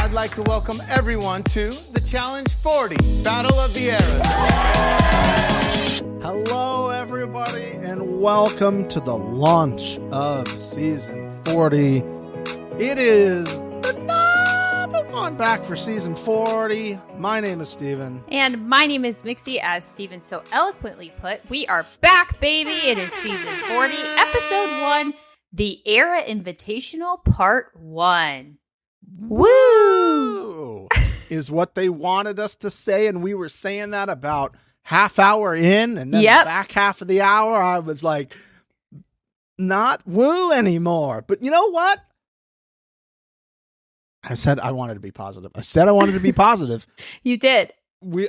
I'd like to welcome everyone to the Challenge 40 Battle of the Eras. Hello, everybody, and welcome to the launch of Season 40. It is the number one back for Season 40. My name is Stephen. And my name is Mixie, as Stephen so eloquently put. We are back, baby. It is Season 40, Episode 1, The Era Invitational, Part 1. Woo! Is what they wanted us to say, and we were saying that about half hour in, and then the back half of the hour, I was like, not woo anymore. But you know what? I said I wanted to be positive. You did.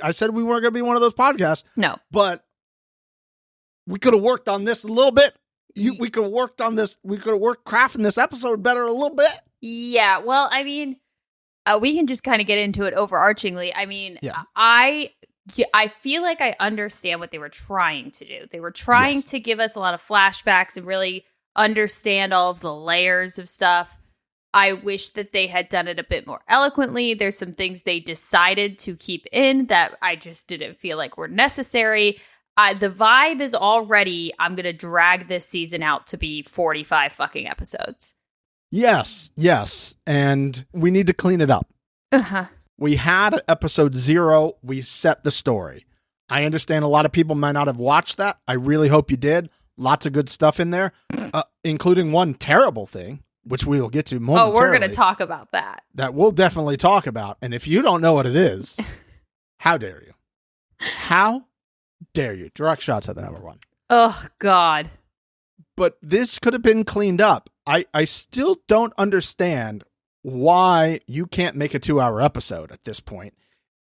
I said we weren't going to be one of those podcasts. No. But we could have worked on this a little bit. We could have worked on this. We could have worked crafting this episode better a little bit. Yeah. Well, I mean, we can just kind of get into it overarchingly. I mean, I feel like I understand what they were trying to do. They were trying to give us a lot of flashbacks and really understand all of the layers of stuff. I wish that they had done it a bit more eloquently. There's some things they decided to keep in that I just didn't feel like were necessary. The vibe is already, I'm going to drag this season out to be 45 fucking episodes. Yes. And we need to clean it up. We had episode 0. We set the story. I understand a lot of people might not have watched that. I really hope you did. Lots of good stuff in there, including one terrible thing, which we will get to momentarily. Oh, we're going to talk about that. That we'll definitely talk about. And if you don't know what it is, how dare you? How dare you? Direct shots at the number one. Oh, God. But this could have been cleaned up. I still don't understand why you can't make a 2-hour episode at this point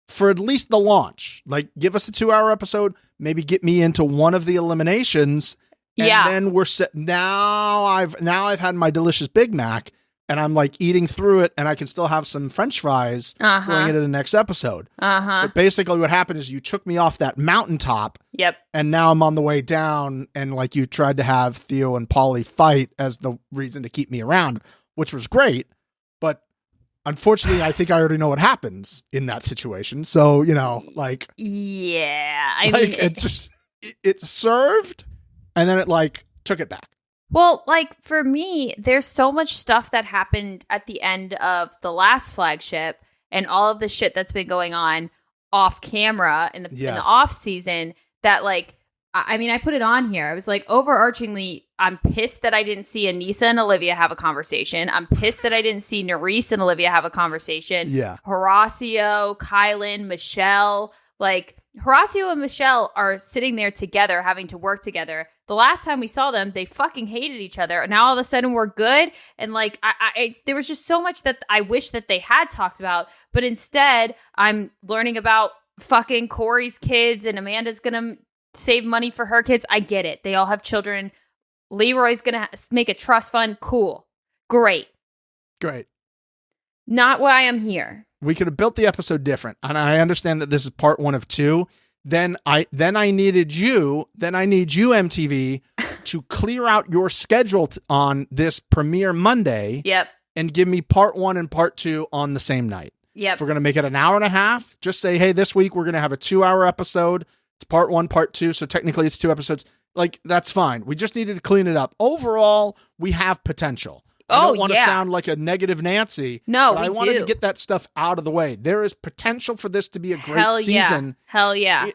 for at least the launch. Like, give us a 2-hour episode, maybe get me into one of the eliminations. And then we're set. Now I've had my delicious Big Mac and I'm like eating through it and I can still have some French fries going into the next episode. But basically what happened is you took me off that mountaintop. Yep. And now I'm on the way down and like you tried to have Theo and Polly fight as the reason to keep me around, which was great. But unfortunately, I think I already know what happens in that situation. So, you know, like. Yeah. I mean, it it served and then it like took it back. Well, like, for me, there's so much stuff that happened at the end of the last flagship and all of the shit that's been going on off camera in the off season that, like, I mean, I put it on here. I was like, overarchingly, I'm pissed that I didn't see Anissa and Olivia have a conversation. I'm pissed that I didn't see Nerys and Olivia have a conversation. Yeah. Horacio, Kylan, Michelle, like, Horacio and Michelle are sitting there together, having to work together. The last time we saw them, they fucking hated each other. And now all of a sudden we're good. And like, there was just so much that I wish that they had talked about. But instead, I'm learning about fucking Corey's kids and Amanda's going to save money for her kids. I get it. They all have children. Leroy's going to make a trust fund. Cool. Great. Not why I'm here. We could have built the episode different. And I understand that this is part 1 of 2. Then I need you, MTV, to clear out your schedule on this premiere Monday. Yep. And give me part 1 and part 2 on the same night. Yep. If we're going to make it an hour and a half, just say, hey, this week we're going to have a 2-hour episode. It's part 1, part 2. So technically it's 2 episodes. Like, that's fine. We just needed to clean it up. Overall, we have potential. I don't want to sound like a negative Nancy. No, but I wanted to get that stuff out of the way. There is potential for this to be a great season. Hell yeah.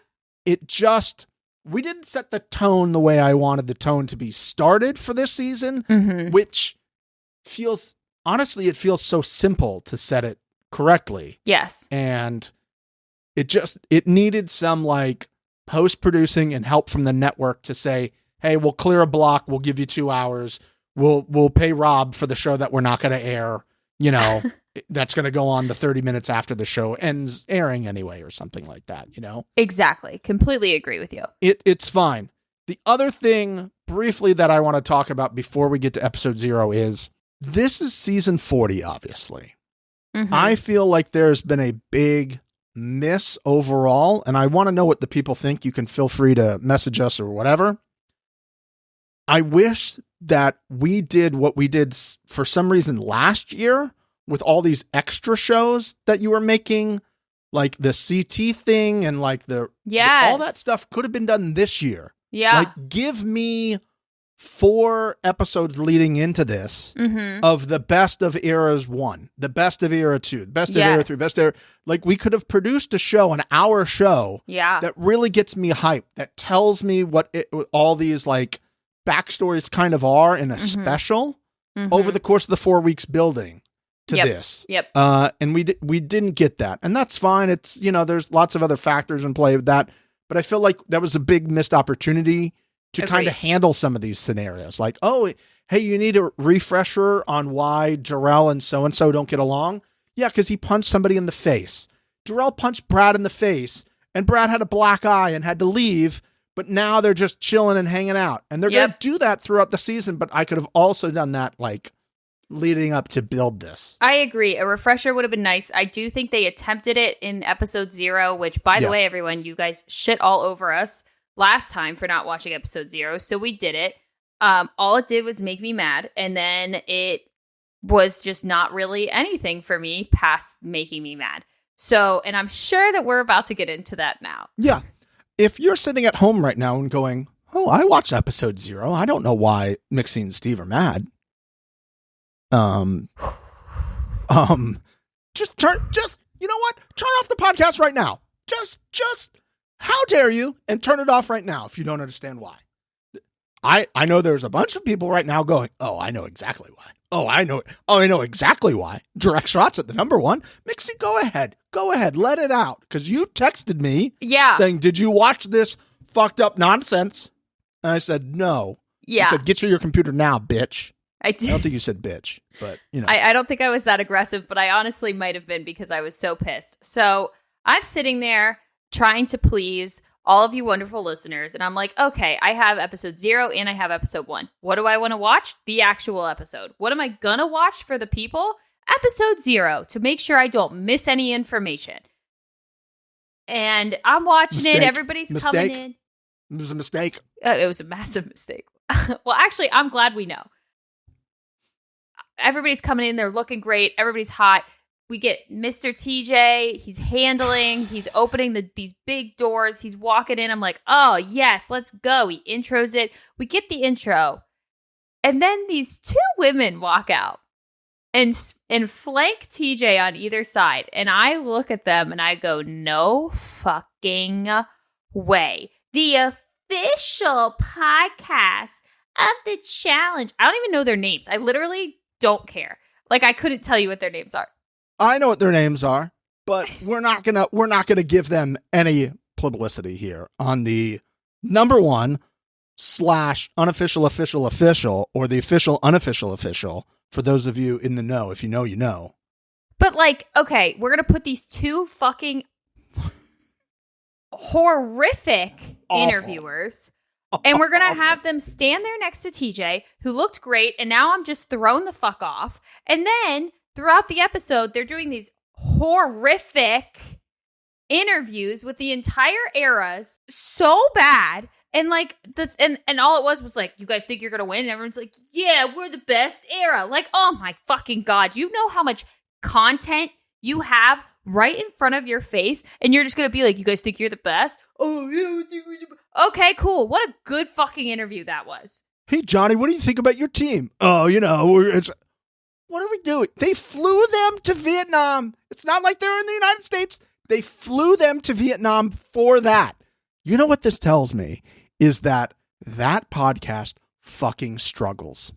It just, we didn't set the tone the way I wanted the tone to be started for this season, which feels, honestly, it feels so simple to set it correctly. Yes. And it needed some like post-producing and help from the network to say, hey, we'll clear a block. We'll give you 2 hours. We'll pay Rob for the show that we're not going to air, you know, that's going to go on the 30 minutes after the show ends airing anyway, or something like that, you know? Exactly. Completely agree with you. It's fine. The other thing briefly that I want to talk about before we get to episode 0 is this is season 40, obviously. I feel like there's been a big miss overall, and I want to know what the people think. You can feel free to message us or whatever. I wish that we did what we did for some reason last year, with all these extra shows that you were making, like the CT thing and like all that stuff could have been done this year. Yeah. Like, give me 4 episodes leading into this of the best of eras 1, the best of era 2, the best of era 3, best era. Like, we could have produced a show, an hour show that really gets me hyped, that tells me what all these like backstories kind of are in a special over the course of the 4 weeks building to this. And we didn't get that. And that's fine. It's, there's lots of other factors in play with that. But I feel like that was a big missed opportunity to kind of handle some of these scenarios. Like, oh, hey, you need a refresher on why Jarrell and so-and-so don't get along? Yeah, because he punched somebody in the face. Jarrell punched Brad in the face, and Brad had a black eye and had to leave, but now they're just chilling and hanging out. And they're going to do that throughout the season, but I could have also done that, like, leading up to build this. I agree. A refresher would have been nice. I do think they attempted it in episode 0, which, by the way, everyone, you guys shit all over us last time for not watching episode 0, so we did it. All it did was make me mad, and then it was just not really anything for me past making me mad. So, and I'm sure that we're about to get into that now. Yeah. If you're sitting at home right now and going, oh, I watched episode 0, I don't know why Mixie and Steve are mad. Just you know what? Turn off the podcast right now. Just how dare you, and turn it off right now if you don't understand why. I know there's a bunch of people right now going, oh, I know exactly why. I know exactly why. Direct shots at the number 1. Mixie, go ahead, let it out. Because you texted me saying, did you watch this fucked up nonsense? And I said, no. Yeah. I said, get to your computer now, bitch. I did. I don't think you said bitch, but I don't think I was that aggressive, but I honestly might have been because I was so pissed. So I'm sitting there trying to please all of you wonderful listeners. And I'm like, okay, I have episode 0 and I have episode 1. What do I want to watch? The actual episode. What am I going to watch for the people? Episode 0 to make sure I don't miss any information. And I'm watching it. Everybody's coming in. It was a mistake. It was a massive mistake. Well, actually, I'm glad we know. Everybody's coming in. They're looking great. Everybody's hot. We get Mr. TJ. He's handling. He's opening these big doors. He's walking in. I'm like, oh, yes, let's go. He intros it. We get the intro. And then these 2 women walk out and flank TJ on either side. And I look at them and I go, no fucking way. The official podcast of the challenge. I don't even know their names. I literally don't care. Like, I couldn't tell you what their names are. I know what their names are, but we're not gonna give them any publicity here on the number 1 / unofficial official or the official unofficial official. For those of you in the know, if you know, you know. But like, okay, we're gonna put these 2 fucking horrific interviewers. And we're going to have them stand there next to TJ, who looked great, and now I'm just thrown the fuck off. And then, throughout the episode, they're doing these horrific interviews with the entire eras, so bad. And like, and all it was like, you guys think you're going to win? And everyone's like, yeah, we're the best era. Like, oh my fucking God. You know how much content you have right in front of your face, and you're just going to be like, you guys think you're the best? Oh, yeah. Okay, cool. What a good fucking interview that was. Hey, Johnny, what do you think about your team? Oh, what are we doing? They flew them to Vietnam. It's not like they're in the United States. They flew them to Vietnam for that. You know what this tells me is that podcast fucking struggles.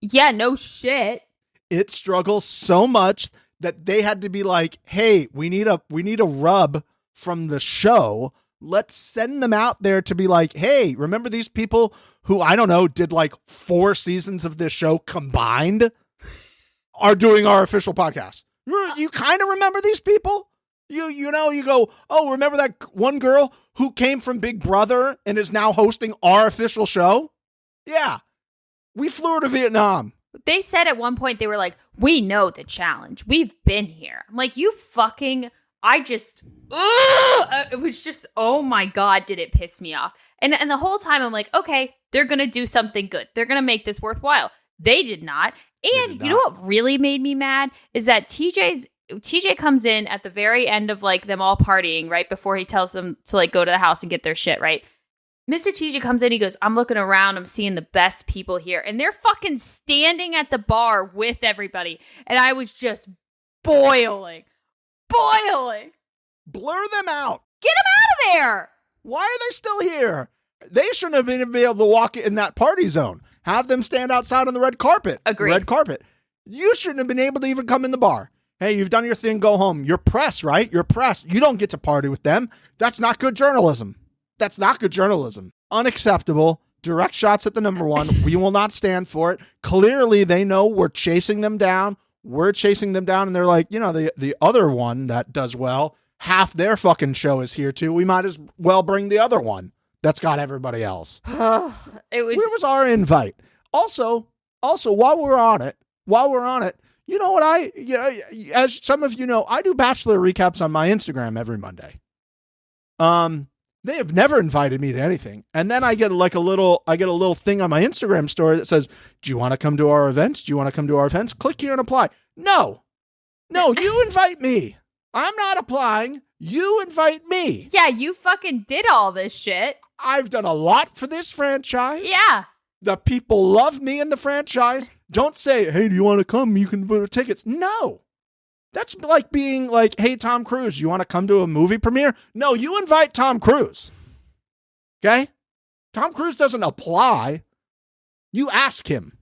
Yeah, no shit. It struggles so much that they had to be like, hey, we need a rub from the show. Let's send them out there to be like, hey, remember these people who, I don't know, did like 4 seasons of this show combined are doing our official podcast. You kind of remember these people? You go, oh, remember that one girl who came from Big Brother and is now hosting our official show? Yeah. We flew her to Vietnam. They said at one point, they were like, we know the challenge. We've been here. I'm like, you fucking... it was just, oh my God, did it piss me off. And the whole time I'm like, okay, they're going to do something good. They're going to make this worthwhile. They did not. And you know what really made me mad is that TJ comes in at the very end of like them all partying, right before he tells them to like go to the house and get their shit, right? Mr. TJ comes in, he goes, I'm looking around, I'm seeing the best people here. And they're fucking standing at the bar with everybody. And I was just boiling. Blur them out. Get them out of there. Why are they still here? They shouldn't have been able to walk in that party zone. Have them stand outside on the red carpet. Agreed. Red carpet. You shouldn't have been able to even come in the bar. Hey, you've done your thing, go home. You're press, right? You're press. You don't get to party with them. That's not good journalism. That's not good journalism. Unacceptable. Direct shots at the number one. We will not stand for it. Clearly, they know we're chasing them down. We're chasing them down, and they're like, the other one that does well, half their fucking show is here too. We might as well bring the other one that's got everybody else. Where was our invite? Also, while we're on it, you know what as some of you know, I do Bachelor recaps on my Instagram every Monday. They have never invited me to anything. And then I get a little thing on my Instagram story that says, do you want to come to our events? Do you want to come to our events? Click here and apply. No, you invite me. I'm not applying. You invite me. Yeah, you fucking did all this shit. I've done a lot for this franchise. Yeah. The people love me in the franchise. Don't say, hey, do you want to come? You can book tickets. No. That's like being like, hey, Tom Cruise, you want to come to a movie premiere? No, you invite Tom Cruise. Okay? Tom Cruise doesn't apply. You ask him.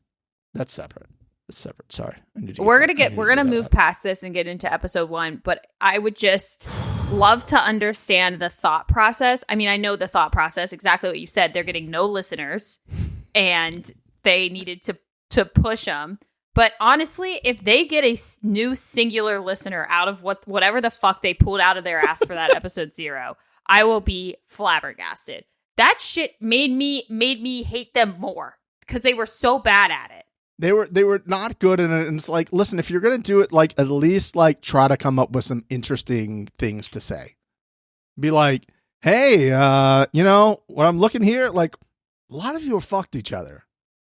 That's separate. Sorry. We're gonna move past this and get into episode 1, but I would just love to understand the thought process. I mean, I know the thought process, exactly what you said. They're getting no listeners and they needed to push them. But honestly, if they get a new singular listener out of whatever the fuck they pulled out of their ass for that episode 0, I will be flabbergasted. That shit made me hate them more because they were so bad at it. They were not good in it. And it's like, listen, if you're going to do it, like, at least like try to come up with some interesting things to say. Be like, hey, what I'm looking here, like a lot of you have fucked each other.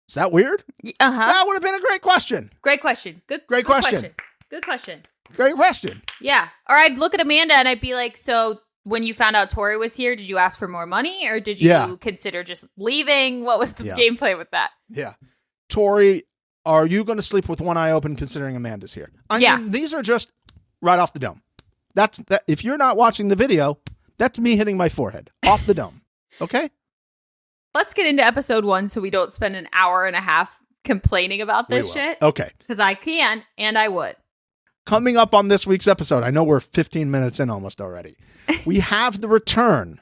Is that weird? Uh-huh. That would have been a great question. Great question. Good question. Good question. Great question. Yeah. Or I'd look at Amanda and I'd be like, so when you found out Tori was here, did you ask for more money or did you consider just leaving? What was the gameplay with that? Yeah. Tori, are you going to sleep with one eye open considering Amanda's here? I mean, these are just right off the dome. That. If you're not watching the video, that's me hitting my forehead off the dome. Okay? Let's get into episode 1 so we don't spend an hour and a half complaining about this shit. Okay. Because I can and I would. Coming up on this week's episode, I know we're 15 minutes in almost already. We have the return,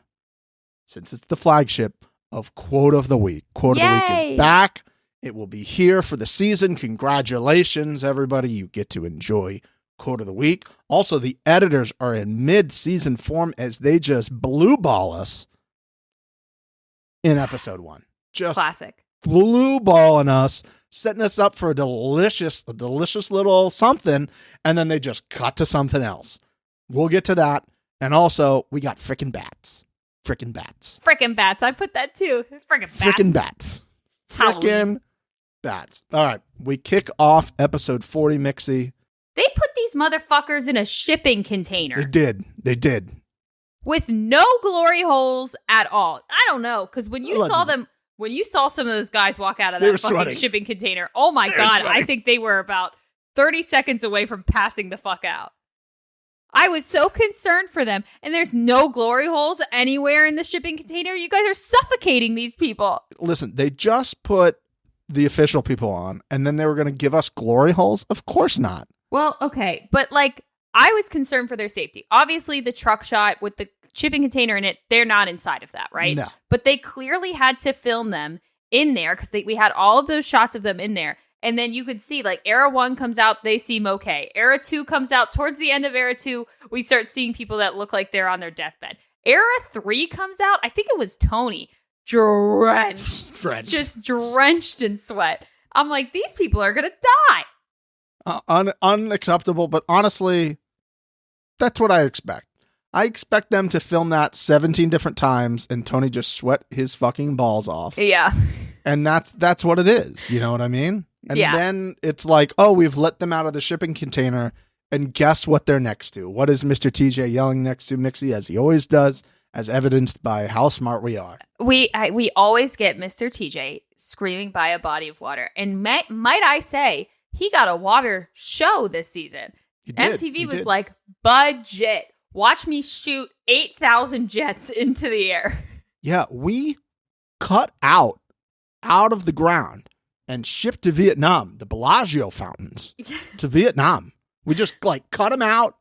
since it's the flagship, of Quote of the Week. Quote of the Week is back. It will be here for the season. Congratulations, everybody. You get to enjoy Quote of the Week. Also, the editors are in mid-season form as they just blue ball us in episode 1. Just classic. Blue balling us, setting us up for a delicious little something, and then they just cut to something else. We'll get to that. And also, we got frickin' bats. Frickin' bats. Frickin' bats. I put that too. Frickin' bats. Frickin' bats. Frickin' bats. All right. We kick off episode 40, Mixie. They put these motherfuckers in a shipping container. They did. With no glory holes at all. I don't know, because when you saw some of those guys walk out of that fucking shipping container, oh my God, I think they were about 30 seconds away from passing the fuck out. I was so concerned for them. And there's no glory holes anywhere in the shipping container. You guys are suffocating these people. Listen, they just put the official people on, and then they were going to give us glory holes? Of course not. Well, okay. But like, I was concerned for their safety. Obviously, the truck shot with the shipping container in it, they're not inside of that, right? No. But they clearly had to film them in there because we had all of those shots of them in there. And then you could see, like, Era 1 comes out, they seem okay. Era 2 comes out. Towards the end of Era 2, we start seeing people that look like they're on their deathbed. Era 3 comes out. I think it was Tony. Drenched. Just drenched in sweat. I'm like, these people are going to die. Unacceptable, but honestly, that's what I expect. I expect them to film that 17 different times and Tony just sweat his fucking balls off. Yeah. And that's what it is. You know what I mean? And then it's like, oh, we've let them out of the shipping container. And guess what they're next to? What is Mr. TJ yelling next to Mixie, as he always does, as evidenced by how smart we are? We always get Mr. TJ screaming by a body of water. And might I say, he got a water show this season. MTV was like, budget. Watch me shoot 8,000 jets into the air. Yeah, we cut out of the ground and shipped to Vietnam the Bellagio fountains to Vietnam. We just like cut them out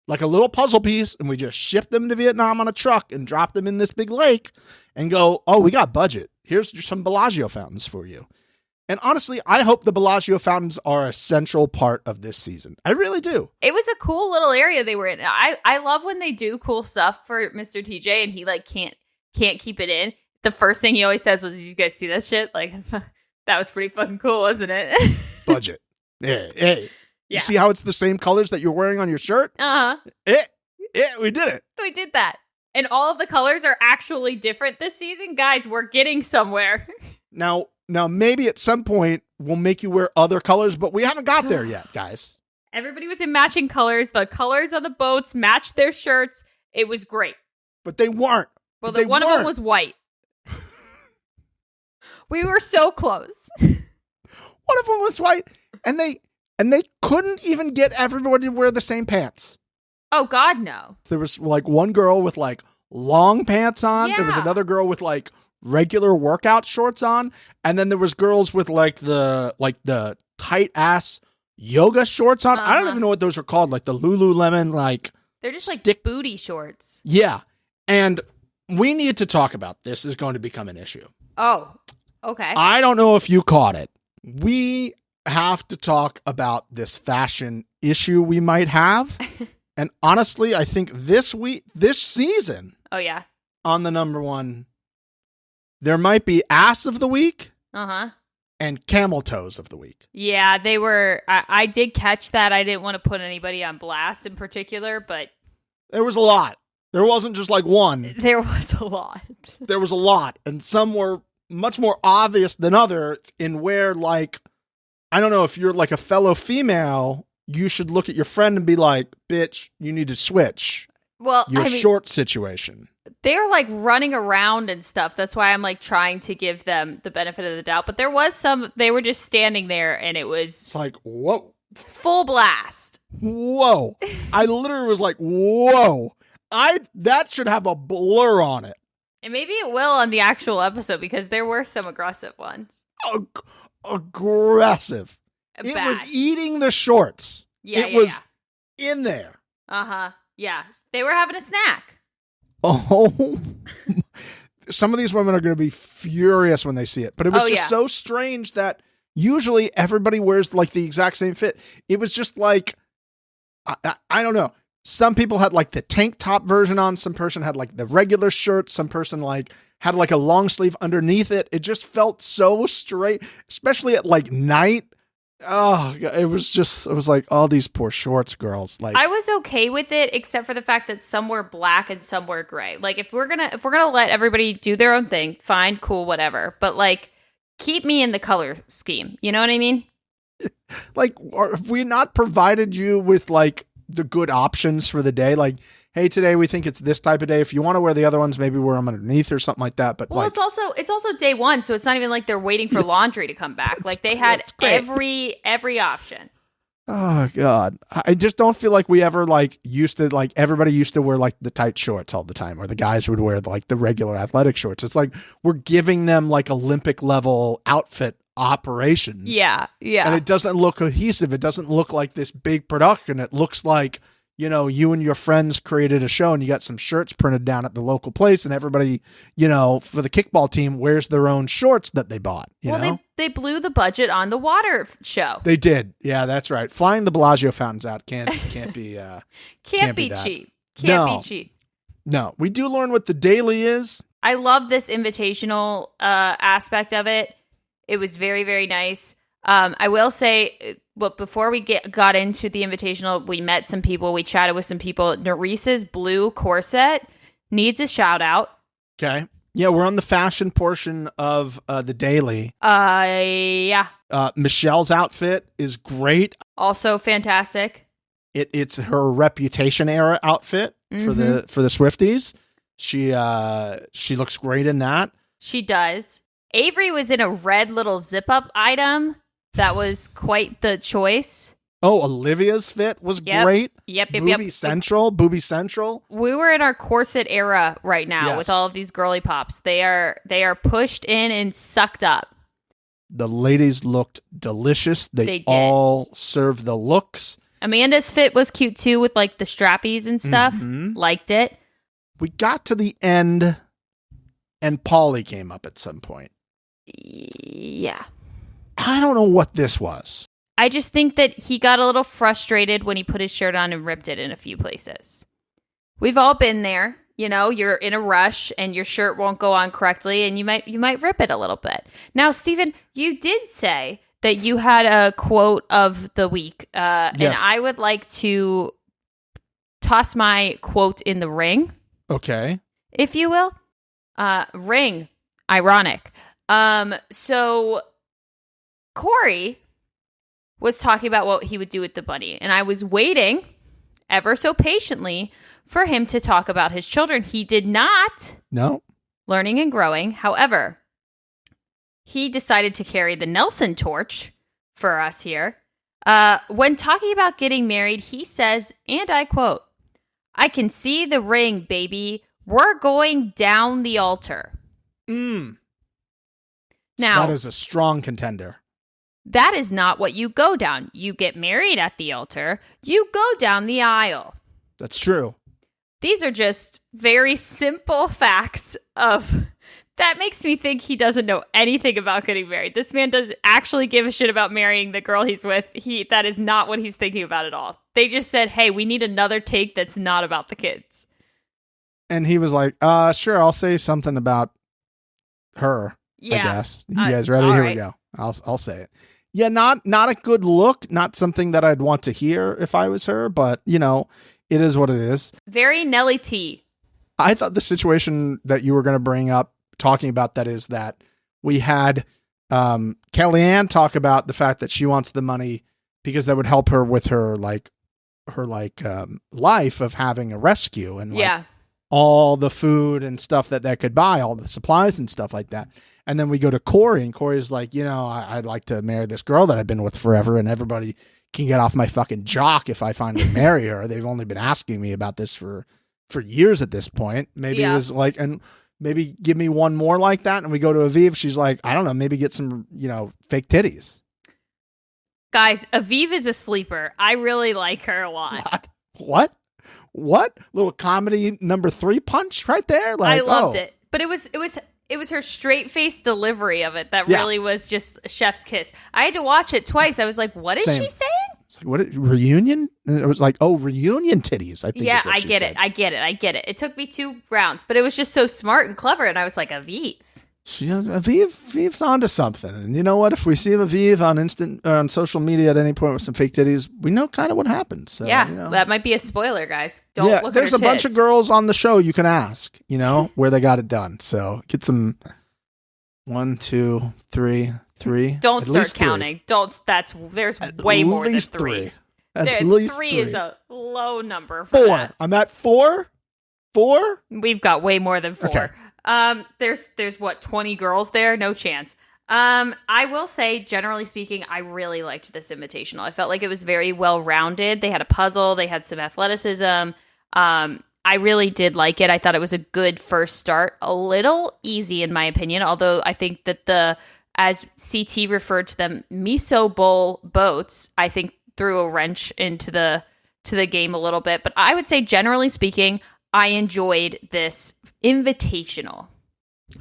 like a little puzzle piece, and we just shipped them to Vietnam on a truck and dropped them in this big lake and go, oh, we got budget. Here's some Bellagio fountains for you. And honestly, I hope the Bellagio fountains are a central part of this season. I really do. It was a cool little area they were in. I love when they do cool stuff for Mr. TJ and he like can't keep it in. The first thing he always says was, did you guys see that shit? Like, that was pretty fucking cool, wasn't it? Budget. Yeah. Hey. You see how it's the same colors that you're wearing on your shirt? Uh-huh. We did it. We did that. And all of the colors are actually different this season. Guys, we're getting somewhere. Now, maybe at some point we'll make you wear other colors, but we haven't got there yet, guys. Everybody was in matching colors. The colors of the boats matched their shirts. It was great. But they weren't. Well, one of them was white. We were so close. One of them was white, and they couldn't even get everybody to wear the same pants. Oh, God, no. There was like one girl with like long pants on. Yeah. There was another girl with like regular workout shorts on. And then there was girls with like the tight ass yoga shorts on. I don't even know what those are called. Like the Lululemon, like. They're just like booty shorts. Yeah. And we need to talk about this. Is going to become an issue. Oh, okay. I don't know if you caught it. We have to talk about this fashion issue we might have. And honestly, I think this season. Oh, yeah. On the number one, there might be ass of the week. Uh-huh. And camel toes of the week. Yeah, they were. I did catch that. I didn't want to put anybody on blast in particular, but. There was a lot. There wasn't just like one. There was a lot. There was a lot. And some were much more obvious than others in where, like, I don't know, if you're like a fellow female, you should look at your friend and be like, bitch, you need to switch. Well, your short situation. They're like running around and stuff. That's why I'm like trying to give them the benefit of the doubt. But there was they were just standing there and it was. It's like, whoa. Full blast. Whoa. I literally was like, whoa. That should have a blur on it. And maybe it will on the actual episode because there were some aggressive ones. Aggressive. Bad. It was eating the shorts. Yeah, it was in there. Uh-huh. Yeah. They were having a snack. Oh. Some of these women are going to be furious when they see it. But it was just so strange that usually everybody wears like the exact same fit. It was just like, I don't know. Some people had like the tank top version on. Some person had like the regular shirt. Some person like had like a long sleeve underneath it. It just felt so straight, especially at like night. Oh, it was like all these poor shorts girls. Like, I was okay with it, except for the fact that some were black and some were gray. Like if we're gonna let everybody do their own thing, fine, cool, whatever. But like, keep me in the color scheme. You know what I mean? Like, have we not provided you with like the good options for the day? Like, hey, today we think it's this type of day. If you want to wear the other ones, maybe wear them underneath or something like that. But well, like, it's also day one, so it's not even like they're waiting for laundry to come back. Like they had every option. Oh God, I just don't feel like we ever like used to like everybody used to wear like the tight shorts all the time, or the guys would wear like the regular athletic shorts. It's like we're giving them like Olympic level outfit operations. Yeah. And it doesn't look cohesive. It doesn't look like this big production. It looks like, you know, you and your friends created a show and you got some shirts printed down at the local place and everybody, you know, for the kickball team wears their own shorts that they bought. You know? They blew the budget on the water show. They did. Yeah, that's right. Flying the Bellagio fountains out can't be can't be cheap. Can't be cheap. No, we do learn what the daily is. I love this invitational aspect of it. It was very, very nice. I will say, but before we got into the invitational, we met some people. We chatted with some people. Nerese's blue corset needs a shout out. Okay. Yeah, we're on the fashion portion of the daily. Yeah. Michelle's outfit is great. Also fantastic. It's her Reputation era outfit for the Swifties. She looks great in that. She does. Avery was in a red little zip-up item. That was quite the choice. Oh, Olivia's fit was great. Yep. Booby Central. We were in our corset era right now with all of these girly pops. They are pushed in and sucked up. The ladies looked delicious. They all served the looks. Amanda's fit was cute too with like the strappies and stuff. Liked it. We got to the end and Paulie came up at some point. Yeah. I don't know what this was. I just think that he got a little frustrated when he put his shirt on and ripped it in a few places. We've all been there. You know, you're in a rush and your shirt won't go on correctly and you might rip it a little bit. Now, Stephen, you did say that you had a quote of the week. Yes. And I would like to toss my quote in the ring. Okay. If you will. Ring. Ironic. So Corey was talking about what he would do with the bunny. And I was waiting ever so patiently for him to talk about his children. He did not. No. Learning and growing. However, he decided to carry the Nelson torch for us here. When talking about getting married, he says, and I quote, "I can see the ring, baby. We're going down the altar." Now, that is a strong contender. That is not what you go down. You get married at the altar. You go down the aisle. That's true. These are just very simple facts of... That makes me think he doesn't know anything about getting married. This man does actually give a shit about marrying the girl he's with. That is not what he's thinking about at all. They just said, hey, we need another take that's not about the kids. And he was like, sure, I'll say something about her, I guess. You guys ready? Here we go. I'll say it. Yeah, not a good look. Not something that I'd want to hear if I was her, but, you know, it is what it is. Very Nelly T. I thought the situation that you were going to bring up, talking about that, is that we had Kellyanne talk about the fact that she wants the money because that would help her with her life of having a rescue and all the food and stuff that could buy, all the supplies and stuff like that. And then we go to Corey, and Corey's like, you know, I'd like to marry this girl that I've been with forever, and everybody can get off my fucking jock if I finally marry her. They've only been asking me about this for years at this point. Maybe it was like, and maybe give me one more like that. And we go to Aviv. She's like, I don't know, maybe get some, you know, fake titties. Guys, Aviv is a sleeper. I really like her a lot. What? Little comedy number 3 punch right there. Like, I loved it, but it was her straight face delivery of it that really was just a chef's kiss. I had to watch it twice. I was like, what is she saying? It's like, what, reunion? And it was like, oh, reunion titties, I think. Yeah, I get it. It took me 2 rounds, but it was just so smart and clever. And I was like, Aviv. Aviv's onto something. And you know what? If we see Aviv on social media at any point with some fake titties, we know kind of what happens. So, yeah, you know. That might be a spoiler, guys. Don't look at her there's a bunch of girls on the show you can ask, you know, where they got it done. So get some 1, 2, 3. Don't start counting. There's way more than 3. At least 3 is a low number. 4. I'm at 4. 4. We've got way more than 4. Okay. There's what, 20 girls there? No chance. I will say, generally speaking, I really liked this invitational. I felt like it was very well rounded. They had a puzzle. They had some athleticism. I really did like it. I thought it was a good first start. A little easy, in my opinion, although I think that as CT referred to them, miso bowl boats, I think threw a wrench into the game a little bit. But I would say, generally speaking, I enjoyed this invitational.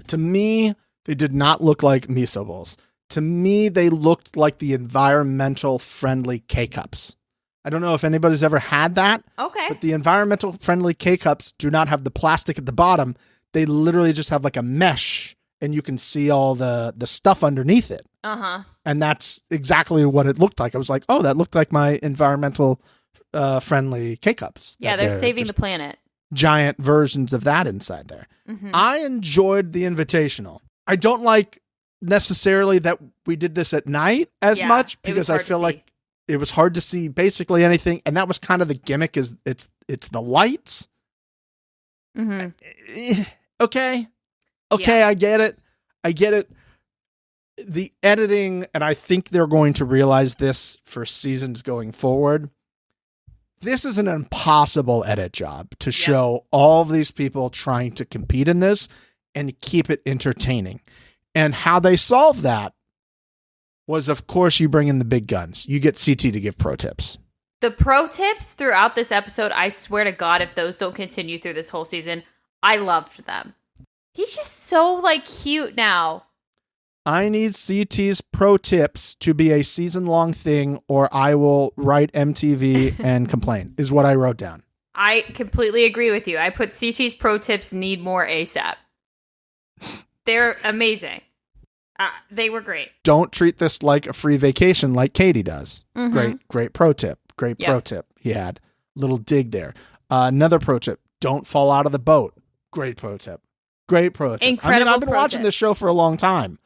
To me, they did not look like miso bowls. To me, they looked like the environmental friendly K-Cups. I don't know if anybody's ever had that. Okay. But the environmental friendly K-Cups do not have the plastic at the bottom. They literally just have like a mesh, and you can see all the stuff underneath it. Uh-huh. And that's exactly what it looked like. I was like, oh, that looked like my environmental friendly K-Cups. Yeah, they're saving the planet. Giant versions of that inside there. Mm-hmm. I enjoyed the invitational. I don't like necessarily that we did this at night as much, because I feel like it was hard to see basically anything. And that was kind of the gimmick, is it's the lights. Mm-hmm. Okay. Yeah. I get it. The editing, and I think they're going to realize this for seasons going forward. This is an impossible edit job to show all of these people trying to compete in this and keep it entertaining. And how they solve that was, of course, you bring in the big guns. You get CT to give pro tips. The pro tips throughout this episode, I swear to God, if those don't continue through this whole season, I loved them. He's just so, like, cute now. I need CT's pro tips to be a season-long thing, or I will write MTV and complain, is what I wrote down. I completely agree with you. I put CT's pro tips need more ASAP. They're amazing. They were great. Don't treat this like a free vacation like Katie does. Mm-hmm. Great pro tip. Pro tip he had. Little dig there. Another pro tip. Don't fall out of the boat. Great pro tip. Incredible. I've been watching this show for a long time.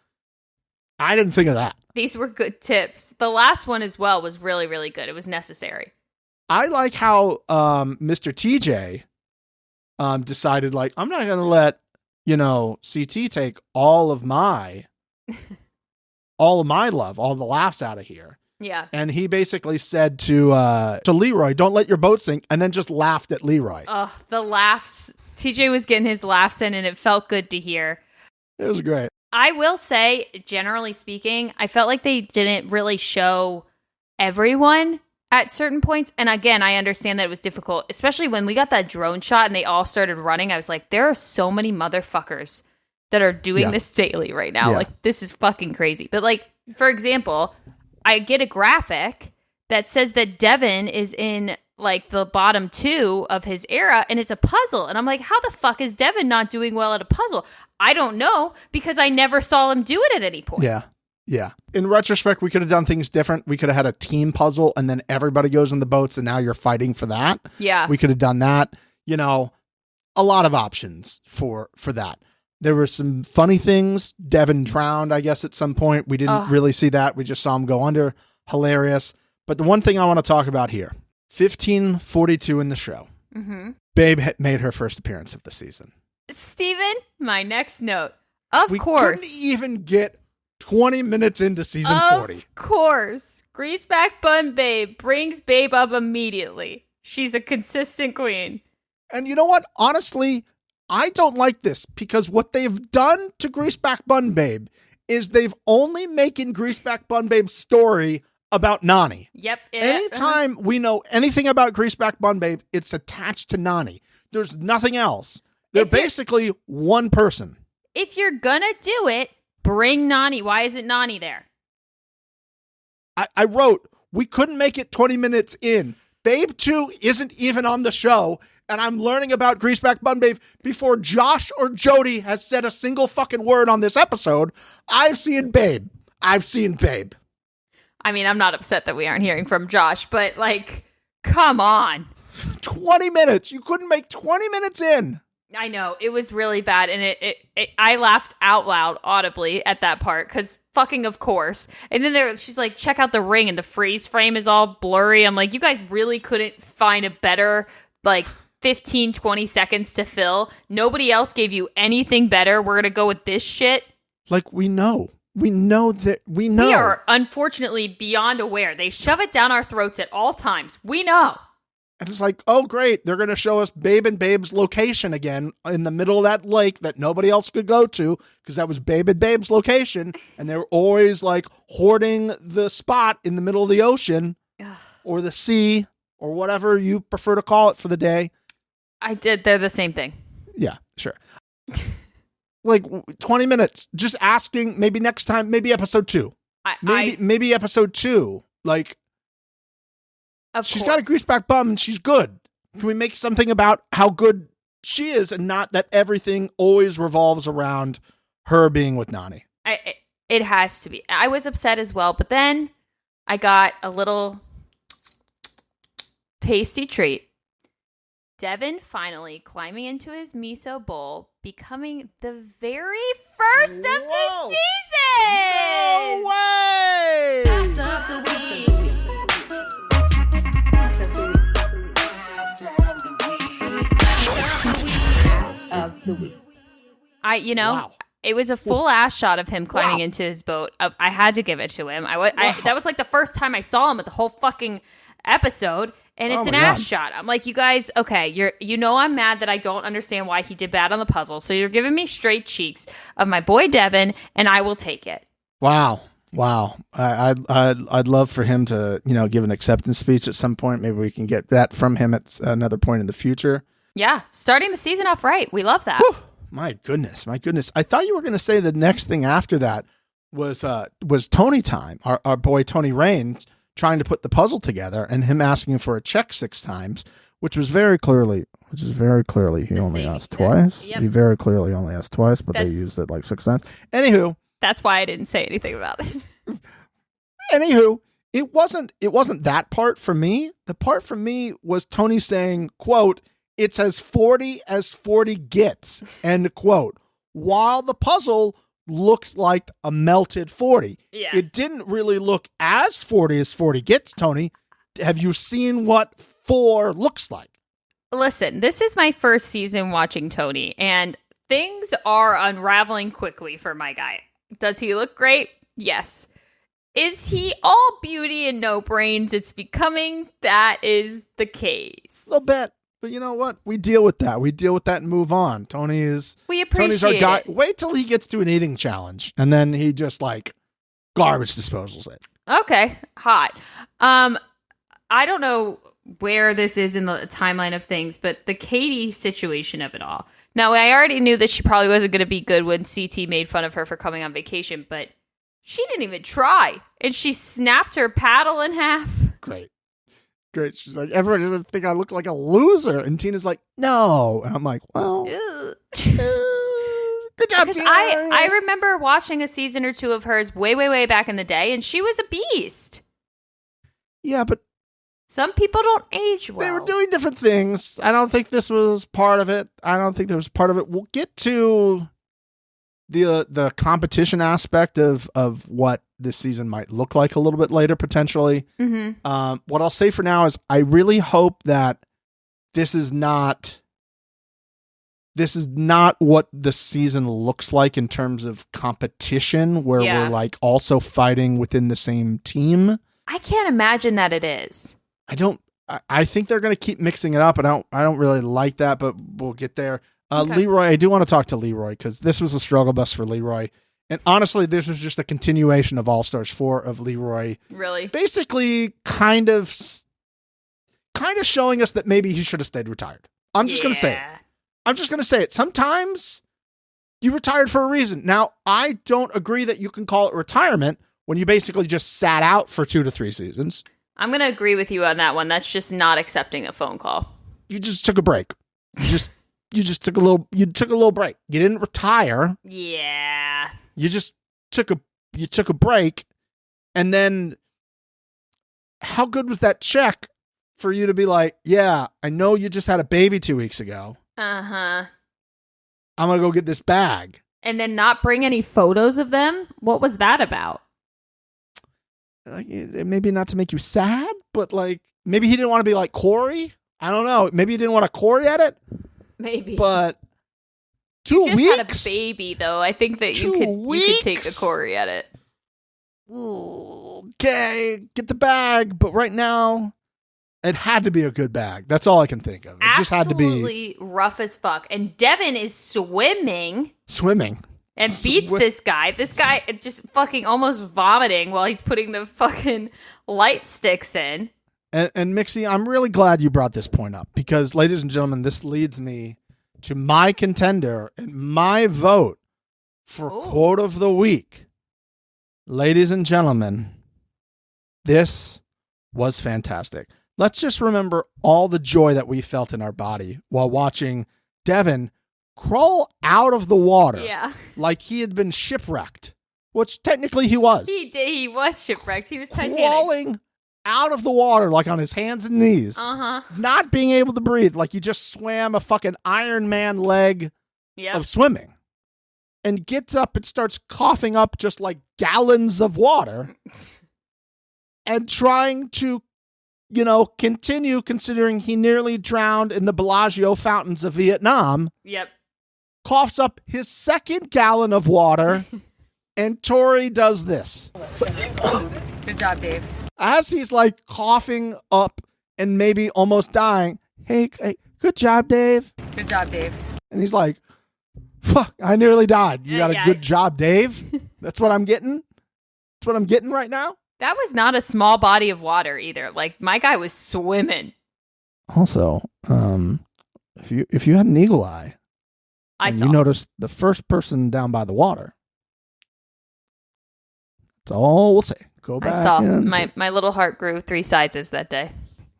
I didn't think of that. These were good tips. The last one as well was really, really good. It was necessary. I like how Mr. TJ decided, like, I'm not going to let, CT take all of my love, all the laughs out of here. Yeah. And he basically said to Leroy, don't let your boat sink, and then just laughed at Leroy. Oh, the laughs. TJ was getting his laughs in, and it felt good to hear. It was great. I will say, generally speaking, I felt like they didn't really show everyone at certain points. And again, I understand that it was difficult, especially when we got that drone shot and they all started running. I was like, there are so many motherfuckers that are doing this daily right now. Yeah. Like, this is fucking crazy. But, like, for example, I get a graphic that says that Devin is in, like, the bottom 2 of his era, and it's a puzzle. And I'm like, how the fuck is Devin not doing well at a puzzle? I don't know, because I never saw him do it at any point. Yeah. In retrospect, we could have done things different. We could have had a team puzzle, and then everybody goes in the boats, and now you're fighting for that. Yeah. We could have done that. A lot of options for that. There were some funny things. Devin drowned, I guess, at some point. We didn't really see that. We just saw him go under. Hilarious. But the one thing I want to talk about here, 1542 in the show. Mm-hmm. Babe made her first appearance of the season. Steven, my next note. Of course. We couldn't even get 20 minutes into season 40. Of course. Greaseback Bun Babe brings Babe up immediately. She's a consistent queen. And you know what? Honestly, I don't like this, because what they've done to Greaseback Bun Babe is they've only making Greaseback Bun Babe's story about Nani. Yep. Anytime we know anything about Greaseback Bun Babe, it's attached to Nani. There's nothing else. They're basically one person. If you're gonna do it, bring Nani. Why isn't Nani there? I wrote, we couldn't make it 20 minutes in. Babe 2 isn't even on the show, and I'm learning about Greaseback Bun Babe before Josh or Jody has said a single fucking word on this episode. I've seen Babe. I mean, I'm not upset that we aren't hearing from Josh, but, like, come on. 20 minutes. You couldn't make 20 minutes in. I know, it was really bad, and I laughed out loud audibly at that part, because fucking of course. And then she's like, check out the ring, and the freeze frame is all blurry. I'm like, you guys really couldn't find a better, like, 15, 20 seconds to fill? Nobody else gave you anything better? We're gonna go with this shit? Like, we know. We know. We are unfortunately beyond aware. They shove it down our throats at all times. We know. And it's like, oh, great. They're going to show us Babe and Babe's location again in the middle of that lake that nobody else could go to, because that was Babe and Babe's location. And they were always, like, hoarding the spot in the middle of the ocean or the sea or whatever you prefer to call it for the day. I did. They're the same thing. Yeah, sure. Like 20 minutes just asking, maybe next time, maybe episode 2. Maybe episode 2. Like, she's got a greaseback bum and she's good. Can we make something about how good she is, and not that everything always revolves around her being with Nani? It has to be. I was upset as well, but then I got a little tasty treat. Devin finally climbing into his miso bowl, becoming the very first of the Devin! No way! Ass of the week. Of the week. Wow. It was a full ass shot of him climbing into his boat. I had to give it to him. That was like the first time I saw him at the whole fucking episode, and it's an ass shot. I'm like, you guys, okay, I'm mad that I don't understand why he did bad on the puzzle. So you're giving me straight cheeks of my boy Devin, and I will take it. Wow. I'd love for him to, give an acceptance speech at some point. Maybe we can get that from him at another point in the future. Yeah, starting the season off right. We love that. Whew. My goodness. I thought you were going to say the next thing after that was Tony time. Our boy Tony Raines trying to put the puzzle together and him asking for a check 6 times, which is very clearly he only asked twice. Yep. He very clearly only asked twice, but they used it like 6 times. Anywho, that's why I didn't say anything about it. Anywho, it wasn't that part for me. The part for me was Tony saying, quote, "It's as 40 as 40 gets," end quote, while the puzzle looks like a melted 40. Yeah. It didn't really look as 40 as 40 gets, Tony. Have you seen what 4 looks like? Listen, this is my first season watching Tony, and things are unraveling quickly for my guy. Does he look great? Yes. Is he all beauty and no brains? It's becoming that is the case. A little bit. But you know what? We deal with that. And move on. We appreciate Tony's our guy. it. Wait till he gets to an eating challenge, and then he just like garbage disposals it. Okay, hot. I don't know where this is in the timeline of things, but the Katie situation of it all. Now, I already knew that she probably wasn't going to be good when CT made fun of her for coming on vacation, but she didn't even try, and she snapped her paddle in half. Great. She's like, everyone doesn't think I look like a loser. And Tina's like, no. And I'm like, well, good job, Because Tina. I remember watching a season or 2 of hers way, way, way back in the day, and she was a beast. Yeah, but some people don't age well. they were doing different things. I don't think this was part of it. We'll get to the competition aspect of what this season might look like a little bit later, potentially. Mm-hmm. What I'll say for now is I really hope that this is not what the season looks like in terms of competition, where we're like also fighting within the same team. I can't imagine that it is. I think they're going to keep mixing it up. I don't really like that, but we'll get there. Okay. Leroy, I do want to talk to Leroy because this was a struggle bus for Leroy. And honestly, this was just a continuation of All-Stars 4 of Leroy. Really? Basically, kind of showing us that maybe he should have stayed retired. I'm just going to say it. Sometimes you retired for a reason. Now, I don't agree that you can call it retirement when you basically just sat out for 2 to 3 seasons. I'm going to agree with you on that one. That's just not accepting a phone call. You just took a break. You just took a little break. You didn't retire. Yeah. You just took a break, and then how good was that check for you to be like, yeah, I know you just had a baby 2 weeks ago. Uh-huh. I'm going to go get this bag. And then not bring any photos of them? What was that about? Like, maybe not to make you sad, but like maybe he didn't want to be like Corey. I don't know. Maybe he didn't want a Corey at it. Maybe. But you just weeks? had a baby, though. I think that you could take the Corey at it. Okay, get the bag. But right now, it had to be a good bag. That's all I can think of. It just had to be absolutely rough as fuck. And Devin is swimming. And beats this guy. This guy just fucking almost vomiting while he's putting the fucking light sticks in. And Mixie, I'm really glad you brought this point up because, ladies and gentlemen, this leads me to my contender and my vote for quote of the week. Ladies and gentlemen, this was fantastic. Let's just remember all the joy that we felt in our body while watching Devin crawl out of the water like he had been shipwrecked, which technically he was. He did. He was shipwrecked. He was Titanic. Crawling out of the water like on his hands and knees. Not being able to breathe like you just swam a fucking Iron Man leg of swimming. and gets up and starts coughing up just like gallons of water and trying to, continue, considering he nearly drowned in the Bellagio fountains of Vietnam. Yep. Coughs up his second gallon of water, and Tori does this. Good job, Dave. As he's like coughing up and maybe almost dying, hey, good job, Dave. Good job, Dave. And he's like, fuck, I nearly died. You got a good job, Dave? That's what I'm getting? That's what I'm getting right now? That was not a small body of water either. Like, my guy was swimming. Also, if you had an eagle eye, you noticed the first person down by the water. That's all we'll say. Go back. I saw my little heart grew 3 sizes that day.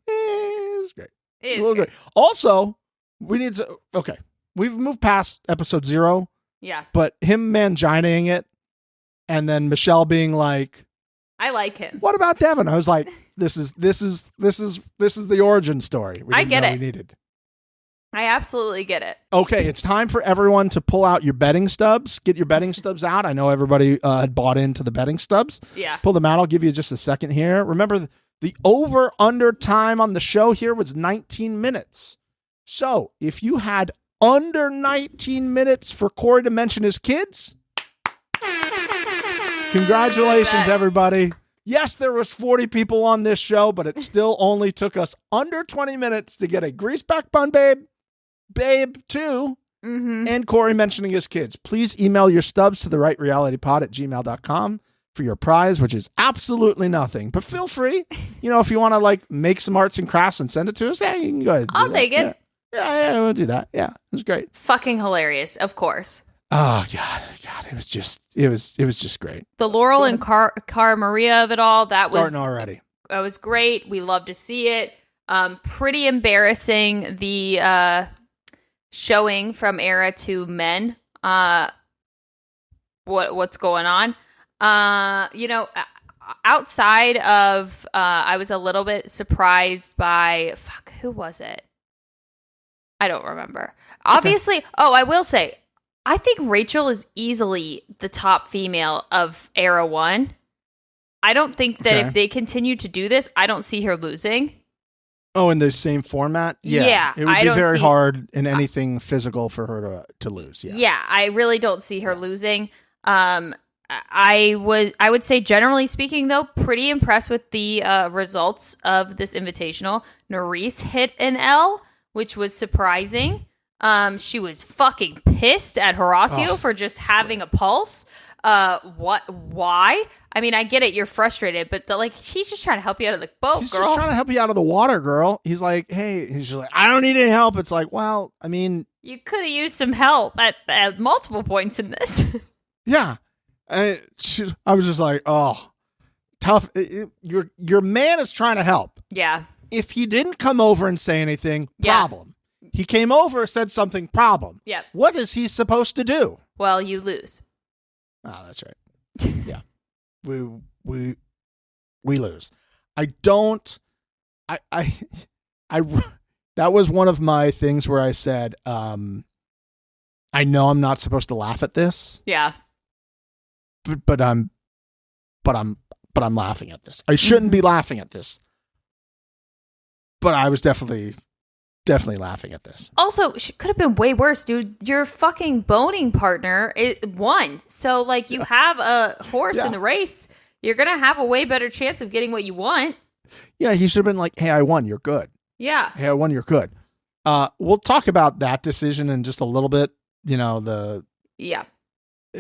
It's great. It is great. Also, we need to. Okay, we've moved past episode 0. Yeah. But him manginaing it, and then Michelle being like, "I like him." What about Devin? I was like, "This is the origin story." I get it. We needed. I absolutely get it. Okay, it's time for everyone to pull out your betting stubs. Get your betting stubs out. I know everybody had bought into the betting stubs. Yeah. Pull them out. I'll give you just a second here. Remember, the over-under time on the show here was 19 minutes. So, if you had under 19 minutes for Corey to mention his kids, congratulations, everybody. Yes, there was 40 people on this show, but it still only took us under 20 minutes to get a Greaseback Bun Babe 2, and Corey mentioning his kids. Please email your stubs to therightrealitypod@gmail.com for your prize, which is absolutely nothing. But feel free, if you want to like make some arts and crafts and send it to us, yeah, you can go ahead. I'll take it. Yeah, we'll do that. Yeah, it was great. Fucking hilarious, of course. Oh God, it was just great. The Laurel and Cara Maria of it all, that was great. We love to see it. Pretty embarrassing, the showing from Era to men. What's going on? Outside of I was a little bit surprised by who was it? I don't remember. Obviously, I will say, I think Rachel is easily the top female of Era 1. I don't think that if they continue to do this, I don't see her losing. Oh, in the same format? Yeah. It would be very hard in anything physical for her to lose. Yeah. Yeah, I really don't see her losing. I would say, generally speaking, though, pretty impressed with the results of this invitational. Nerys hit an L, which was surprising. She was fucking pissed at Horacio for just having a pulse. Why? I mean, I get it. You're frustrated, but he's just trying to help you out of the boat, he's girl. He's just trying to help you out of the water, girl. He's like, hey, he's just like, I don't need any help. It's like, well, I mean, you could have used some help at multiple points in this. Yeah. I was just like, oh, tough. Your man is trying to help. Yeah. If he didn't come over and say anything, problem. He came over, said something, problem. Yeah. What is he supposed to do? Well, you lose. Oh, that's right. Yeah. We lose. I that was one of my things where I said, I know I'm not supposed to laugh at this. Yeah. But I'm laughing at this. I shouldn't be laughing at this. But I was definitely laughing at this. Also, she could have been way worse, dude. Your fucking boning partner won. So, you have a horse in the race. You're going to have a way better chance of getting what you want. Yeah, he should have been like, hey, I won. You're good. Yeah. Hey, I won. You're good. We'll talk about that decision in just a little bit. Yeah.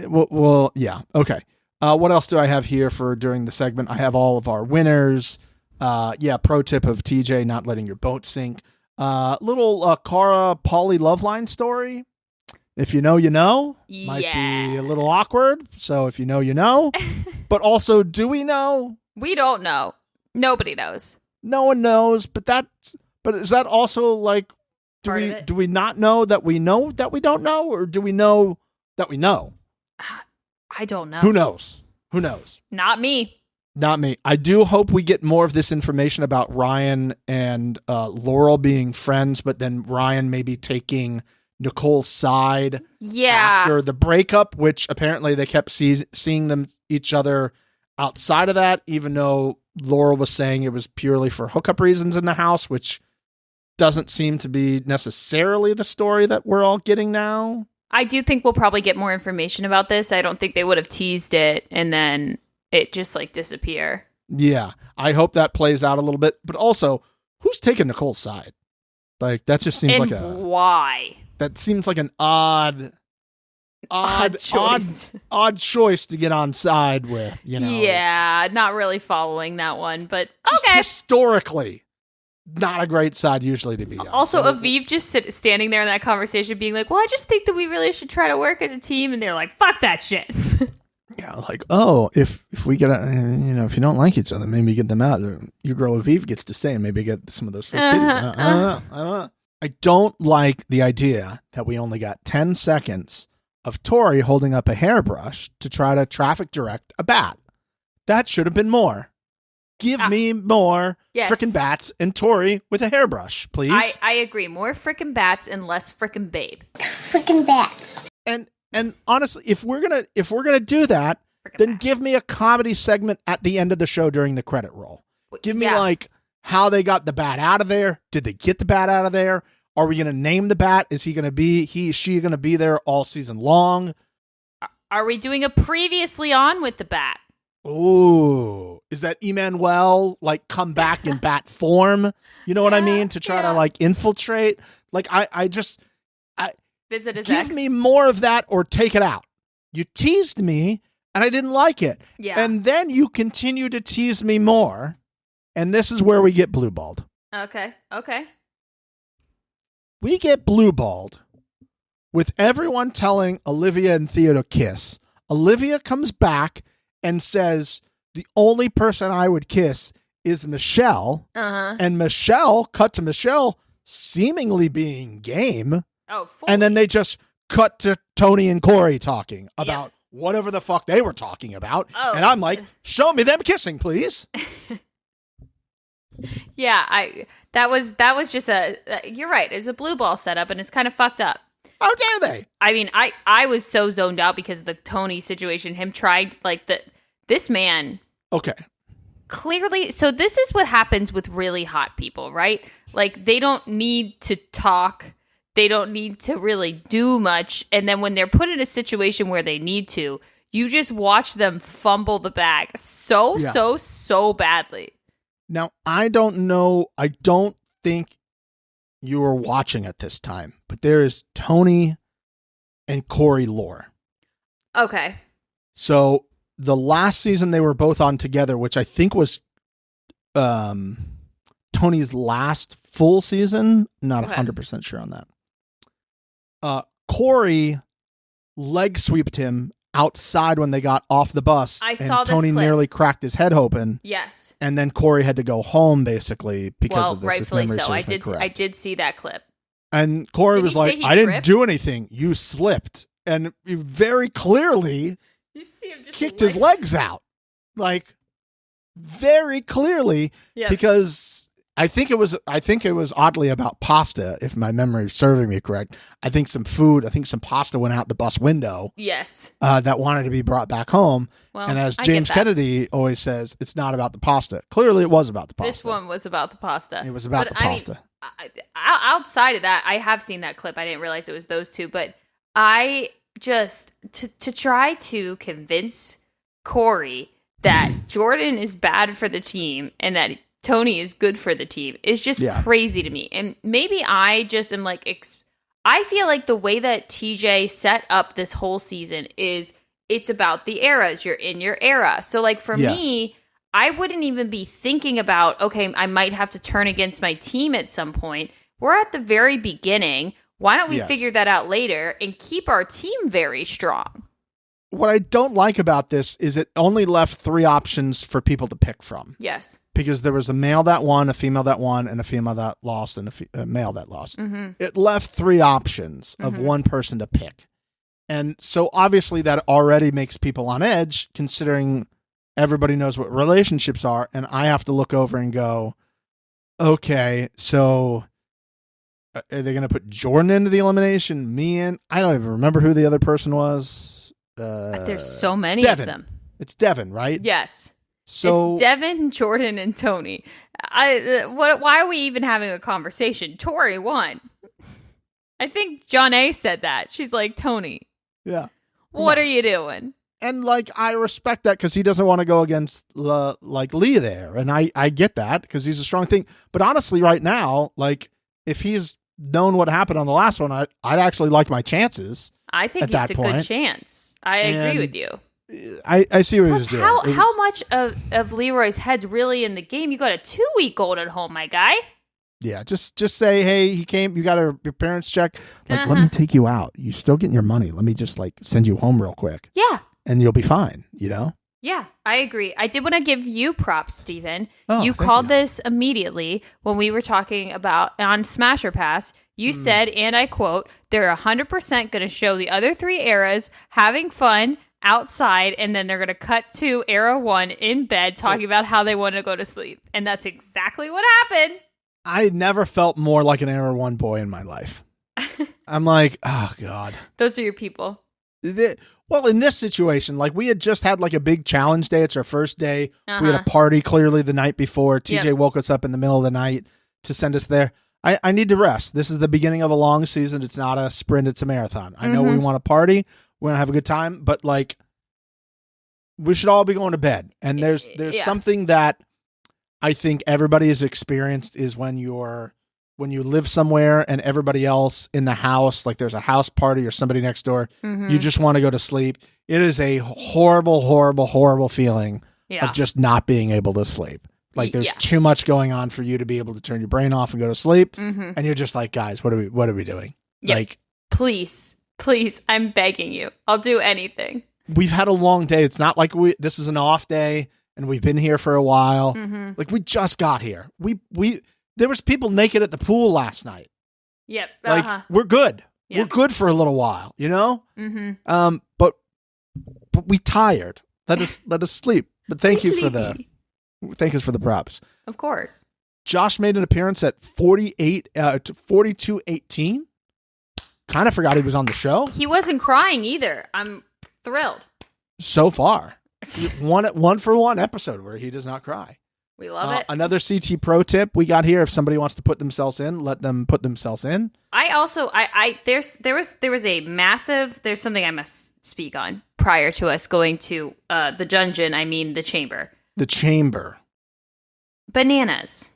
Well, yeah. Okay. What else do I have here for during the segment? I have all of our winners. Pro tip of TJ not letting your boat sink. Little Cara Pauly love line story. If you know, you know. Might be a little awkward. So if you know, you know. But also, do we know? We don't know. Nobody knows. No one knows. But is that also do we not know that we know that we don't know, or do we know that we know? I don't know. Who knows? Not me. I do hope we get more of this information about Ryan and Laurel being friends, but then Ryan maybe taking Nicole's side Yeah. after the breakup, which apparently they kept seeing them each other outside of that, even though Laura was saying it was purely for hookup reasons in the house, which doesn't seem to be necessarily the story that we're all getting now. I do think we'll probably get more information about this. I don't think they would have teased it and then it just like disappear. Yeah, I hope that plays out a little bit. But also, who's taking Nicole's side? Like, that just seems and like why? That seems like an odd choice to get on side with, you know. Yeah, not really following that one, but just okay. Historically, not a great side usually to be on. Also, Aviv just standing there in that conversation being like, well, I just think that we really should try to work as a team. And they're like, fuck that shit. Yeah, like, oh, if we get, if you don't like each other, maybe get them out. Your girl Aviv gets to stay and maybe get some of those fake titties. I don't know. I don't like the idea that we only got 10 seconds of Tori holding up a hairbrush to try to traffic direct a bat. That should have been more. Give me more frickin' bats and Tori with a hairbrush, please. I agree. More frickin' bats and less frickin' babe. Frickin' bats. And honestly, if we're gonna do that, then give me a comedy segment at the end of the show during the credit roll. Give me like how they got the bat out of there. Did they get the bat out of there? Are we gonna name the bat? Is she gonna be there all season long? Are we doing a previously on with the bat? Oh, is that Emmanuel like come back in bat form? You know what I mean? To try to like infiltrate. Like I just visit his give ex. me more of that or take it out. You teased me and I didn't like it. Yeah. And then you continue to tease me more. And this is where we get blue-balled. Okay. We get blue-balled with everyone telling Olivia and Theo to kiss. Olivia comes back and says, the only person I would kiss is Michelle. Uh-huh. And Michelle, cut to Michelle seemingly being game. Oh, fully. And then they just cut to Tony and Corey talking about whatever the fuck they were talking about. Oh. And I'm like, show me them kissing, please. Yeah, that was just you're right. It's a blue ball setup and it's kind of fucked up. How dare they? I mean, I was so zoned out because of the Tony situation, him trying this man. Okay. Clearly, so this is what happens with really hot people, right? Like they don't need to talk. They don't need to really do much. And then when they're put in a situation where they need to, you just watch them fumble the bag so badly. Now, I don't know. I don't think you were watching at this time, but there is Tony and Corey lore. Okay. So the last season they were both on together, which I think was Tony's last full season. Not 100% sure on that. Corey leg sweeped him outside when they got off the bus. I saw this Tony clip. nearly cracked his head open. Yes. And then Corey had to go home basically because of this. Rightfully so. I did see that clip. And Corey was like, I didn't do anything. You slipped. And he very clearly you see him just kicked his legs out. Like very clearly because I think it was oddly about pasta, if my memory is serving me correct. I think some pasta went out the bus window. Yes. That wanted to be brought back home. Well, and as James Kennedy always says, it's not about the pasta. Clearly it was about the pasta. This one was about the pasta. It was about the pasta. Outside of that, I have seen that clip. I didn't realize it was those two, but I just, to try to convince Corey that Jordan is bad for the team and that Tony is good for the team is just crazy to me. And maybe I just am like, I feel like the way that TJ set up this whole season is it's about the eras. You're in your era. So like for me, I wouldn't even be thinking about, okay, I might have to turn against my team at some point. We're at the very beginning. Why don't we figure that out later and keep our team very strong? What I don't like about this is it only left 3 options for people to pick from. Yes. Because there was a male that won, a female that won, and a female that lost, and a male that lost. Mm-hmm. It left 3 options of one person to pick. And so obviously that already makes people on edge, considering everybody knows what relationships are. And I have to look over and go, okay, so Are they going to put Jordan into the elimination? Me in? I don't even remember who the other person was. There's so many Devin. of them. It's Devin, right? Yes. So it's Devin, Jordan, and Tony. Why are we even having a conversation? Tori won. I think John A said that. She's like, Tony. Yeah. What are you doing? And like, I respect that because he doesn't want to go against Lee there. And I get that because he's a strong thing. But honestly, right now, like, if he's known what happened on the last one, I'd actually like my chances. I think it's a good chance. I agree with you. I see what he was doing. How much of Leroy's head's really in the game? You got a 2-week-old at home, my guy. Yeah, just say, hey, he came. You got your parents' check. Like, let me take you out. You still getting your money. Let me just like send you home real quick. Yeah, and you'll be fine. You know. Yeah, I agree. I did want to give you props, Stephen. Oh, you called this immediately when we were talking about on Smash or Pass. You said, and I quote, they're 100% going to show the other 3 eras having fun outside, and then they're going to cut to era 1 in bed talking about how they want to go to sleep. And that's exactly what happened. I never felt more like an era 1 boy in my life. I'm like, oh, God. Those are your people. Well, in this situation, like we had just had like a big challenge day. It's our first day. We had a party clearly the night before. TJ woke us up in the middle of the night to send us there. I need to rest. This is the beginning of a long season. It's not a sprint. It's a marathon. I know we want to party. We want to have a good time, but like we should all be going to bed. And there's something that I think everybody has experienced is when you live somewhere and everybody else in the house, like there's a house party or somebody next door, you just want to go to sleep. It is a horrible, horrible, horrible feeling of just not being able to sleep. Like there's too much going on for you to be able to turn your brain off and go to sleep. And you're just like, guys, what are we doing? Yep. Like, please, I'm begging you. I'll do anything. We've had a long day. It's not like this is an off day and we've been here for a while. Like we just got here. There was people naked at the pool last night. Yep. Like we're good. Yep. We're good for a little while, you know? But we tired. Let us sleep. But thank you for the props. Of course. Josh made an appearance at 42-18. Kind of forgot he was on the show. He wasn't crying either. I'm thrilled. So far. one for one episode where he does not cry. We love it. Another CT pro tip we got here: if somebody wants to put themselves in, let them put themselves in. I also, there was a massive. There's something I must speak on prior to us going to the dungeon. I mean the chamber. The chamber. Bananas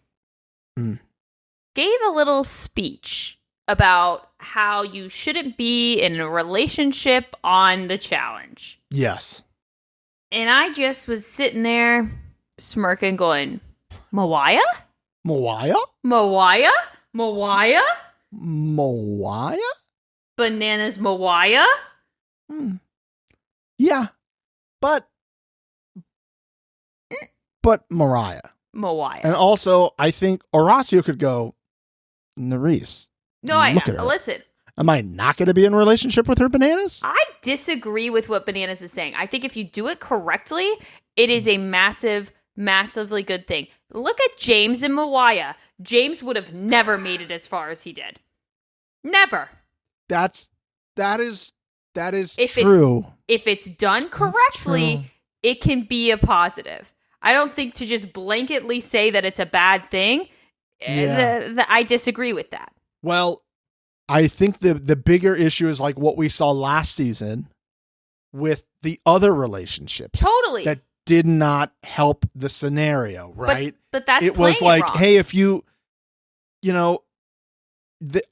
gave a little speech about how you shouldn't be in a relationship on the challenge. Yes. And I just was sitting there smirking, going, Mawaya? Mawaya? Mawaya? Mawaya? Mawaya? Bananas Mawaya? Yeah. But Mariah. Mawaya. And also, I think Horacio could go, Nerys. No, listen. Am I not going to be in a relationship with her, Bananas? I disagree with what Bananas is saying. I think if you do it correctly, it is a massively good thing. Look at James and Mawaya. James would have never made it as far as he did. Never. That is true. If it's done correctly, it can be a positive. I don't think to just blanketly say that it's a bad thing. Yeah. I disagree with that. Well, I think the bigger issue is like what we saw last season with the other relationships. Totally. That did not help the scenario, right? But that's it was like, wrong. Hey, if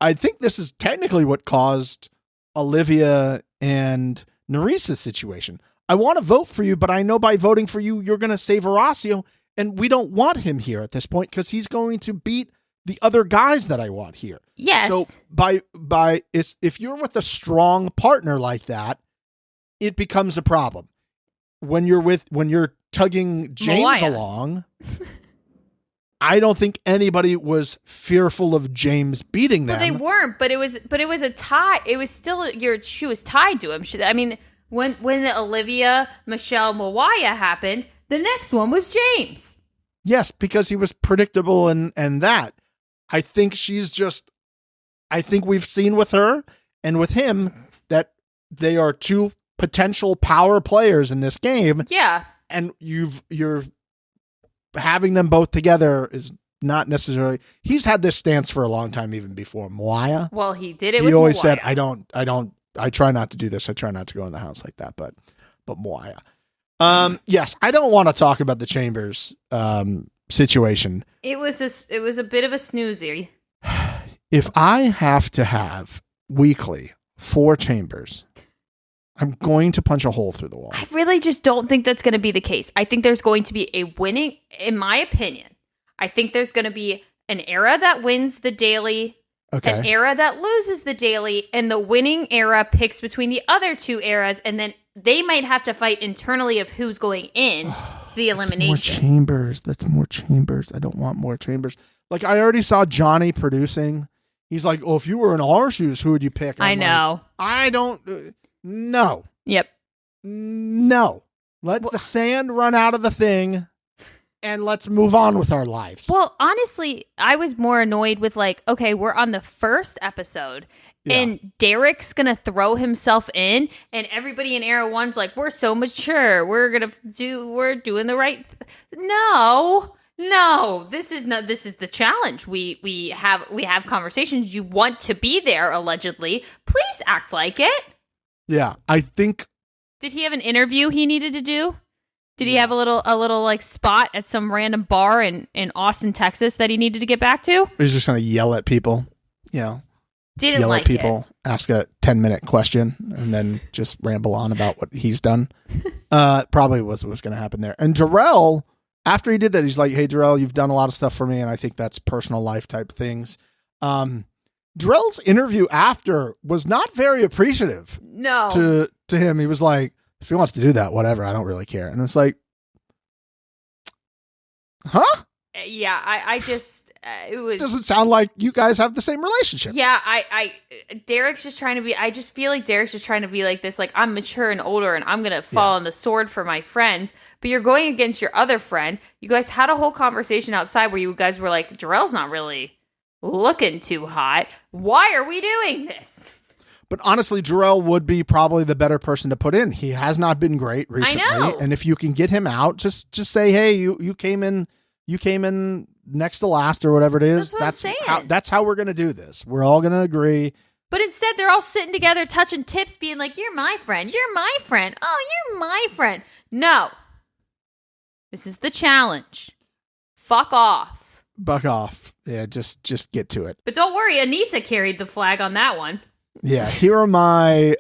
I think this is technically what caused Olivia and Nerys's situation. I want to vote for you, but I know by voting for you, you're going to save Horacio, and we don't want him here at this point because he's going to beat the other guys that I want here. Yes. So if you're with a strong partner like that, it becomes a problem. When you're tugging James along, I don't think anybody was fearful of James beating them. Well, they weren't, but it was a tie. It was still she was tied to him. I mean, when the Olivia, Michelle, Mawaya happened, the next one was James. Yes, because he was predictable and that. I think she's just I think we've seen with her and with him that they are two potential power players in this game. Yeah. And you're having them both together is not necessarily. He's had this stance for a long time, even before Moaya. Well, he did it. He with always Moaya. said, I try not to do this. I try not to go in the house like that. But Moaya. Yes, I don't want to talk about the Chambers situation. It was a bit of a snoozy. If I have to have weekly 4 Chambers, I'm going to punch a hole through the wall. I really just don't think that's going to be the case. I think there's going to be a winning, in my opinion. I think there's going to be an era that wins the daily, an era that loses the daily, and the winning era picks between the other 2 eras, and then they might have to fight internally of who's going in the elimination. That's more Chambers. I don't want more Chambers. Like, I already saw Johnny producing. He's like, oh, if you were in our shoes, who would you pick? I know. I don't. No. Yep. No. Let the sand run out of the thing. And let's move on with our lives. Well, honestly, I was more annoyed with okay, we're on the first episode and Derek's going to throw himself in and everybody in Era 1's like, we're so mature. We're doing the right. No, this is the challenge. We have conversations. You want to be there, allegedly. Please act like it. Yeah, I think. Did he have an interview he needed to do? Did he have a little spot at some random bar in Austin, Texas that he needed to get back to? He's just going to yell at people, Didn't yell like at people, ask a 10-minute question, and then just ramble on about what he's done. Probably was what was going to happen there. And Jarrell, after he did that, he's like, hey, Jarrell, you've done a lot of stuff for me, and I think that's personal life type things. Jarrell's interview after was not very appreciative. No. To him. He was like, if he wants to do that, whatever, I don't really care. And it's like, huh? Yeah, I just, it was. Doesn't sound like you guys have the same relationship. Yeah, Derek's just trying to be, I just feel like Derek's just trying to be like this, I'm mature and older and I'm going to fall on the sword for my friends. But you're going against your other friend. You guys had a whole conversation outside where you guys were like, Jarrell's not really looking too hot. Why are we doing this? But honestly, Jarrell would be probably the better person to put in. He has not been great recently. I know. And if you can get him out, just say, hey, you came in next to last or whatever it is. That's what I'm saying. That's how we're going to do this. We're all going to agree. But instead, they're all sitting together, touching tips, being like, you're my friend. You're my friend. Oh, you're my friend. No. This is the challenge. Fuck off. Buck off. Yeah, just get to it. But don't worry, Anissa carried the flag on that one. Yeah, here are my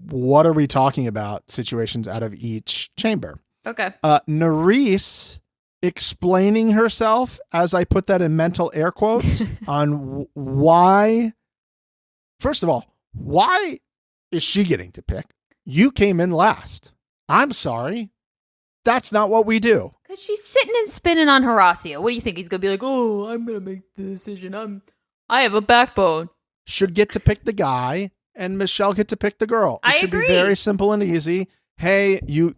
what are we talking about situations out of each chamber. Okay. Nerese explaining herself, as I put that in mental air quotes, on why. First of all, why is she getting to pick? You came in last. I'm sorry. That's not what we do. Because she's sitting and spinning on Horacio. What do you think? He's going to be like, oh, I'm going to make the decision. I have a backbone. Should get to pick the guy, and Michelle get to pick the girl. It should agree. be very simple and easy. Hey, you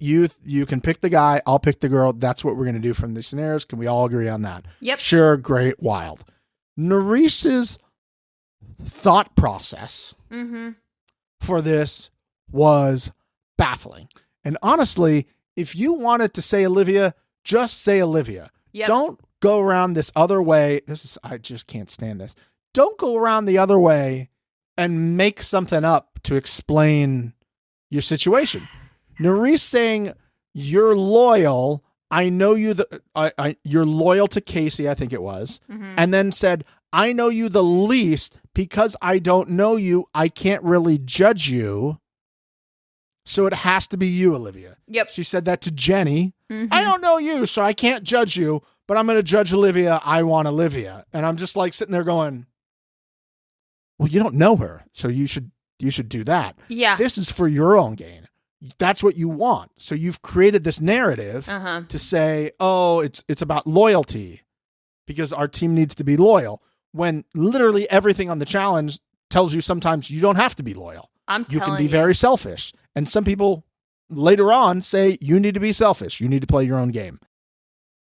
can pick the guy. I'll pick the girl. That's what we're going to do from these scenarios. Can we all agree on that? Yep. Sure. Great. Wild. Nerese's thought process for this was baffling. And honestly, if you wanted to say Olivia, just say Olivia. Yep. Don't go around this other way. I just can't stand this. Don't go around the other way and make something up to explain your situation. Nerese saying you're loyal. I know you. You're loyal to Casey, I think it was, and then said, I know you the least because I don't know you. I can't really judge you. So it has to be you, Olivia. Yep. She said that to Jenny. I don't know you, so I can't judge you, but I'm going to judge Olivia. I want Olivia. And I'm just like sitting there going, well, you don't know her, so you should do that. Yeah. This is for your own gain. That's what you want. So you've created this narrative to say, oh, it's about loyalty because our team needs to be loyal, when literally everything on the challenge tells you sometimes you don't have to be loyal. You can be very selfish. And some people later on say you need to be selfish. You need to play your own game.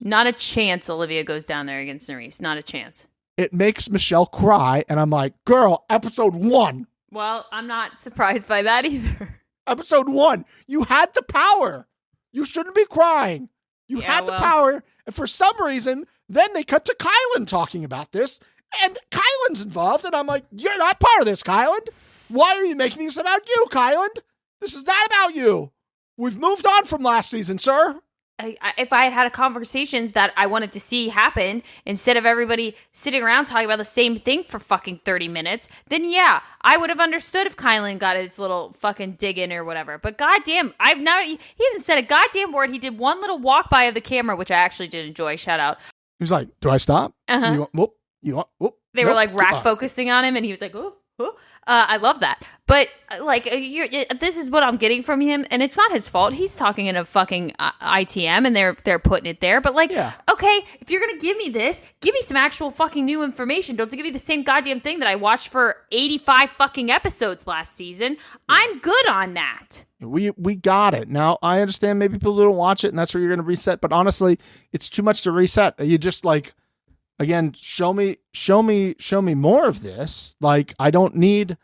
Not a chance Olivia goes down there against Nerese. Not a chance. it makes Michelle cry. And I'm like, girl, episode 1. Well, I'm not surprised by that either. Episode 1, you had the power. You shouldn't be crying. You had the power. And for some reason, then they cut to Kylan talking about this. And Kylan's involved. And I'm like, you're not part of this, Kylan. Why are you making this about you, Kylan? This is not about you. We've moved on from last season, sir. If I had conversations that I wanted to see happen instead of everybody sitting around talking about the same thing for fucking 30 minutes, then yeah, I would have understood if Kylan got his little fucking dig in or whatever. But goddamn, he hasn't said a goddamn word. He did one little walk by of the camera, which I actually did enjoy. Shout out. He's like, do I stop? Uh-huh. They were like rack focusing on him and he was like, oh. I love that. But like, this is what I'm getting from him, and it's not his fault. He's talking in a fucking ITM, and they're putting it there. But like, okay, if you're gonna give me this, give me some actual fucking new information. Don't give me the same goddamn thing that I watched for 85 fucking episodes last season. Yeah. I'm good on that. We got it. Now I understand maybe people don't watch it, and that's where you're gonna reset. But honestly, it's too much to reset. You just like. Again, show me more of this. Like, I don't need,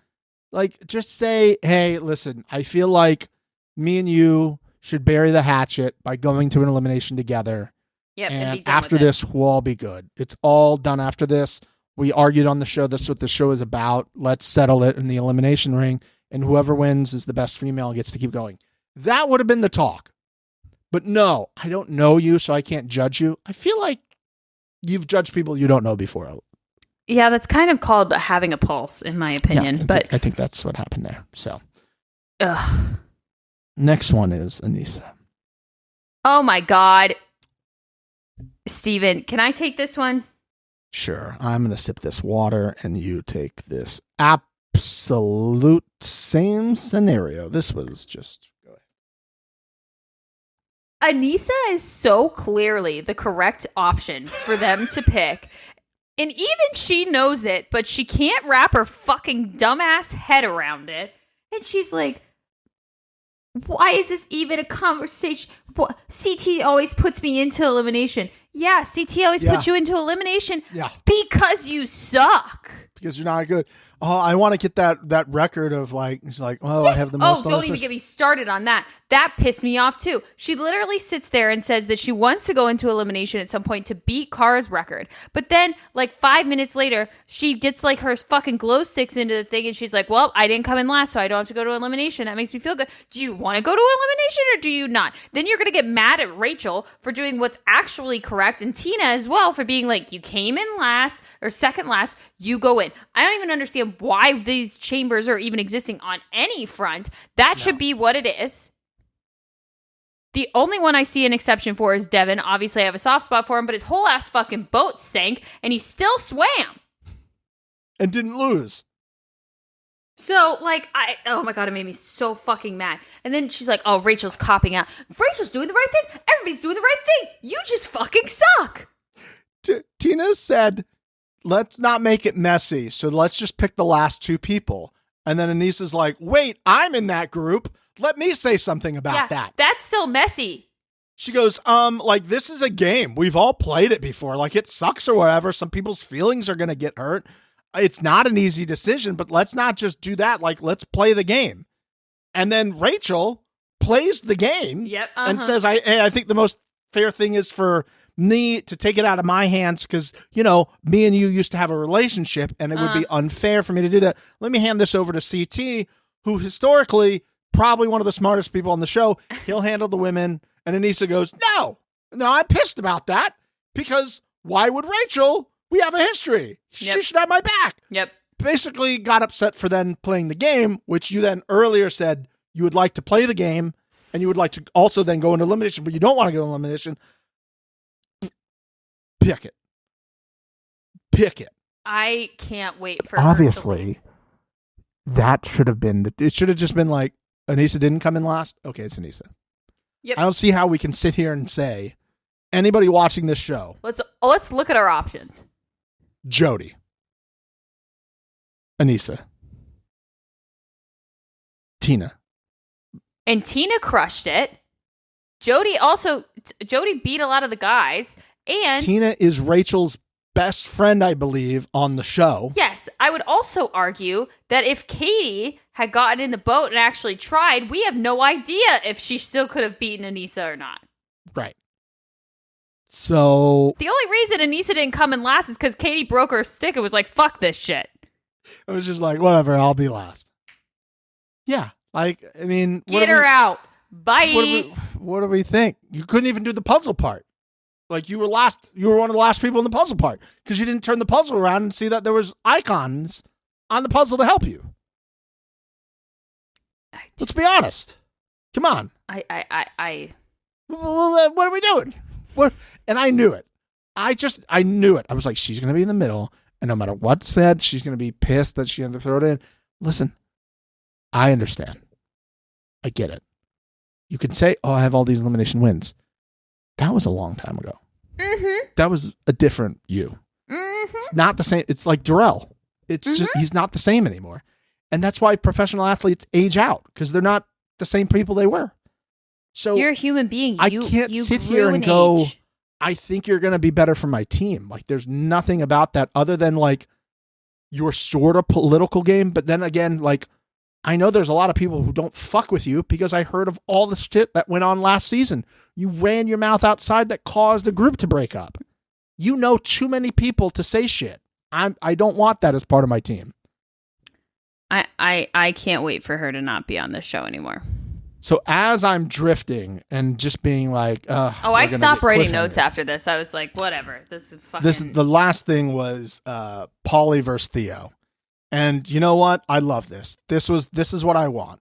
like, just say, hey, listen, I feel like me and you should bury the hatchet by going to an elimination together. Yep, and after this, we'll all be good. It's all done after this. We argued on the show. This is what the show is about. Let's settle it in the elimination ring. And whoever wins is the best female and gets to keep going. That would have been the talk. But no, I don't know you, so I can't judge you. I feel like you've judged people you don't know before. Yeah, that's kind of called having a pulse, in my opinion. Yeah, but I think that's what happened there. So, ugh. Next one is Anissa. Oh my God, Stephen, can I take this one? Sure, I'm gonna sip this water, and you take this absolute same scenario. This was just. Anissa is so clearly the correct option for them to pick. And even she knows it, but she can't wrap her fucking dumbass head around it. And she's like, why is this even a conversation? CT always puts me into elimination. Yeah, CT always puts you into elimination because you suck. Because you're not good. Oh, I want to get that record of like, it's like, oh, yes. I have the most. Oh, don't even get me started on that. That pissed me off too. She literally sits there and says that she wants to go into elimination at some point to beat Kara's record. But then like 5 minutes later, she gets like her fucking glow sticks into the thing and she's like, well, I didn't come in last, so I don't have to go to elimination. That makes me feel good. Do you want to go to elimination or do you not? Then you're going to get mad at Rachel for doing what's actually correct and Tina as well for being like, you came in last or second last, you go in. I don't even understand why these chambers are even existing on any front. That should be what it is. The only one I see an exception for is Devin. Obviously, I have a soft spot for him, but his whole ass fucking boat sank, and he still swam. And didn't lose. So, like, oh my God, it made me so fucking mad. And then she's like, oh, Rachel's copping out. Rachel's doing the right thing. Everybody's doing the right thing. You just fucking suck. Tina said, let's not make it messy, so let's just pick the last two people. And then Anissa's like, wait, I'm in that group. Let me say something about that. That's still messy. She goes, like, this is a game. We've all played it before. Like, it sucks or whatever. Some people's feelings are going to get hurt. It's not an easy decision, but let's not just do that. Like, let's play the game. And then Rachel plays the game and says, I think the most fair thing is for me to take it out of my hands because, you know, me and you used to have a relationship and it would be unfair for me to do that. Let me hand this over to CT, who historically probably one of the smartest people on the show. He'll handle the women. And Anissa goes, no, I'm pissed about that because why would Rachel? We have a history. She should have my back. Yep. Basically got upset for then playing the game, which you then earlier said you would like to play the game and you would like to also then go into elimination, but you don't want to go into elimination. Pick it. I can't wait for obviously that should have been it should have just been like Anissa didn't come in last. Okay, it's Anissa. Yep. I don't see how we can sit here and say anybody watching this show. Let's look at our options. Jody, Anissa, Tina. And Tina crushed it. Jody beat a lot of the guys. And Tina is Rachel's best friend, I believe, on the show. Yes, I would also argue that if Katie had gotten in the boat and actually tried, we have no idea if she still could have beaten Anissa or not. Right. So the only reason Anissa didn't come in last is because Katie broke her stick and was like, fuck this shit. It was just like, whatever, I'll be last. Yeah. Like, I mean, get her out. Bye. What do we think? You couldn't even do the puzzle part. Like, you were last. You were one of the last people in the puzzle part because you didn't turn the puzzle around and see that there was icons on the puzzle to help you. Let's be honest. Come on. What are we doing? What? And I knew it. I knew it. I was like, she's going to be in the middle, and no matter what's said, she's going to be pissed that she had to throw it in. Listen, I understand. I get it. You could say, oh, I have all these elimination wins. That was a long time ago. Mm-hmm. That was a different you. Mm-hmm. It's not the same. It's like Darrell. It's just, he's not the same anymore. And that's why professional athletes age out, because they're not the same people they were. So you're a human being. I can't sit here and go, I think you're going to be better for my team. Like, there's nothing about that other than like your sort of political game. But then again, like, I know there's a lot of people who don't fuck with you because I heard of all the shit that went on last season. You ran your mouth outside that caused a group to break up. You know too many people to say shit. I don't want that as part of my team. I can't wait for her to not be on this show anymore. So as I'm drifting and just being like, I stopped writing notes after this. I was like, whatever. This is fucking. The last thing was Pauly versus Theo, and you know what? I love this. This is what I want.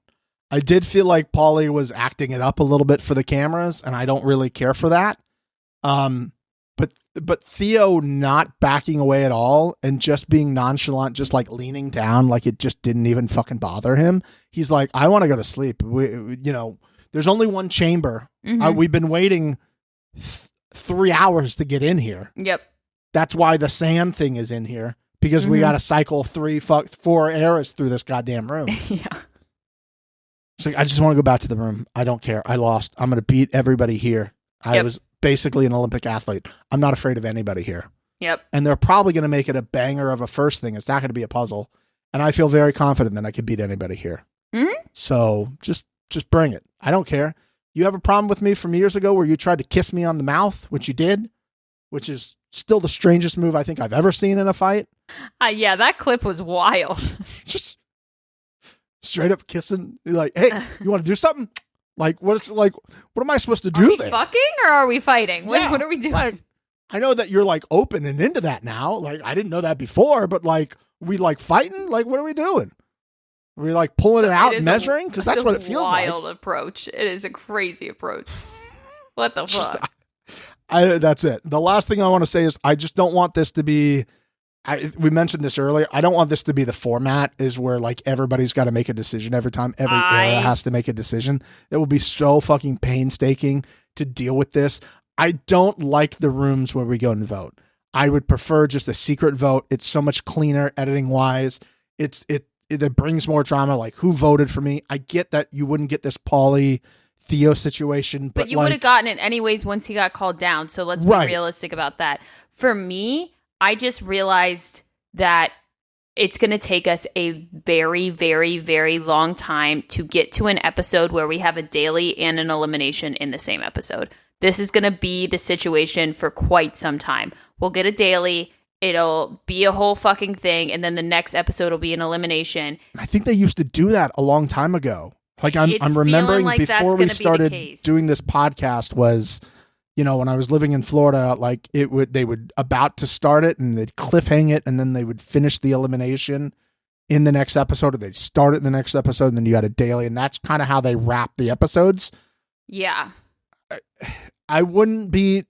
I did feel like Pauly was acting it up a little bit for the cameras, and I don't really care for that. But Theo not backing away at all and just being nonchalant, just like leaning down, like it just didn't even fucking bother him. He's like, I want to go to sleep. There's only one chamber. Mm-hmm. We've been waiting 3 hours to get in here. Yep. That's why the sand thing is in here, because we got to cycle 4 eras through this goddamn room. Yeah. It's like, I just want to go back to the room. I don't care. I lost. I'm going to beat everybody here. I was basically an Olympic athlete. I'm not afraid of anybody here. Yep. And they're probably going to make it a banger of a first thing. It's not going to be a puzzle. And I feel very confident that I could beat anybody here. Mm-hmm. So just bring it. I don't care. You have a problem with me from years ago where you tried to kiss me on the mouth, which you did, which is still the strangest move I think I've ever seen in a fight. Yeah, that clip was wild. Just straight up kissing. You're like, hey, you want to do something? Like, what am I supposed to do are we there? Fucking or are we fighting? Yeah, what are we doing? Like, I know that you're like open and into that now. Like, I didn't know that before, but like, we like fighting? Like, what are we doing? Are we like pulling it out and measuring? Because that's what it feels like. It's a wild approach. It is a crazy approach. What the fuck? That's it. The last thing I want to say is I just don't want this to be, we mentioned this earlier. I don't want this to be the format is where like everybody's got to make a decision every time. Every era has to make a decision. It will be so fucking painstaking to deal with this. I don't like the rooms where we go and vote. I would prefer just a secret vote. It's so much cleaner editing wise. It brings more drama. Like, who voted for me? I get that you wouldn't get this Pauly Theo situation, but you would have gotten it anyways once he got called down. So let's be realistic about that. For me, I just realized that it's going to take us a very, very, very long time to get to an episode where we have a daily and an elimination in the same episode. This is going to be the situation for quite some time. We'll get a daily. It'll be a whole fucking thing. And then the next episode will be an elimination. I think they used to do that a long time ago. Like I'm remembering like before we started doing this podcast was, you know, when I was living in Florida, like they would about to start it and they'd cliffhang it and then they would finish the elimination in the next episode, or they'd start it in the next episode and then you had a daily, and that's kind of how they wrap the episodes. Yeah. I wouldn't be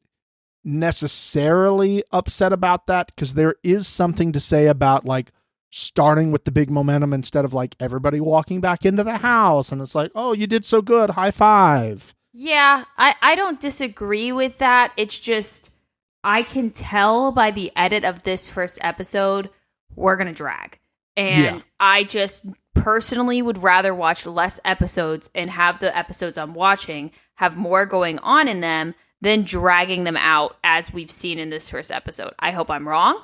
necessarily upset about that because there is something to say about like starting with the big momentum instead of like everybody walking back into the house and it's like, oh, you did so good, high five. Yeah, I don't disagree with that. It's just I can tell by the edit of this first episode we're gonna drag, and I just personally would rather watch less episodes and have the episodes I'm watching have more going on in them than dragging them out as we've seen in this first episode. I hope I'm wrong.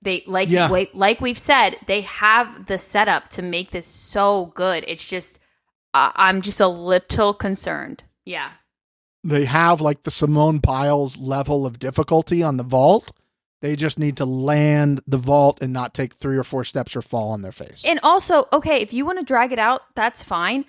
They like we've said, they have the setup to make this so good. It's just I'm just a little concerned. Yeah. They have like the Simone Biles level of difficulty on the vault. They just need to land the vault and not take 3 or 4 steps or fall on their face. And also, okay, if you want to drag it out, that's fine.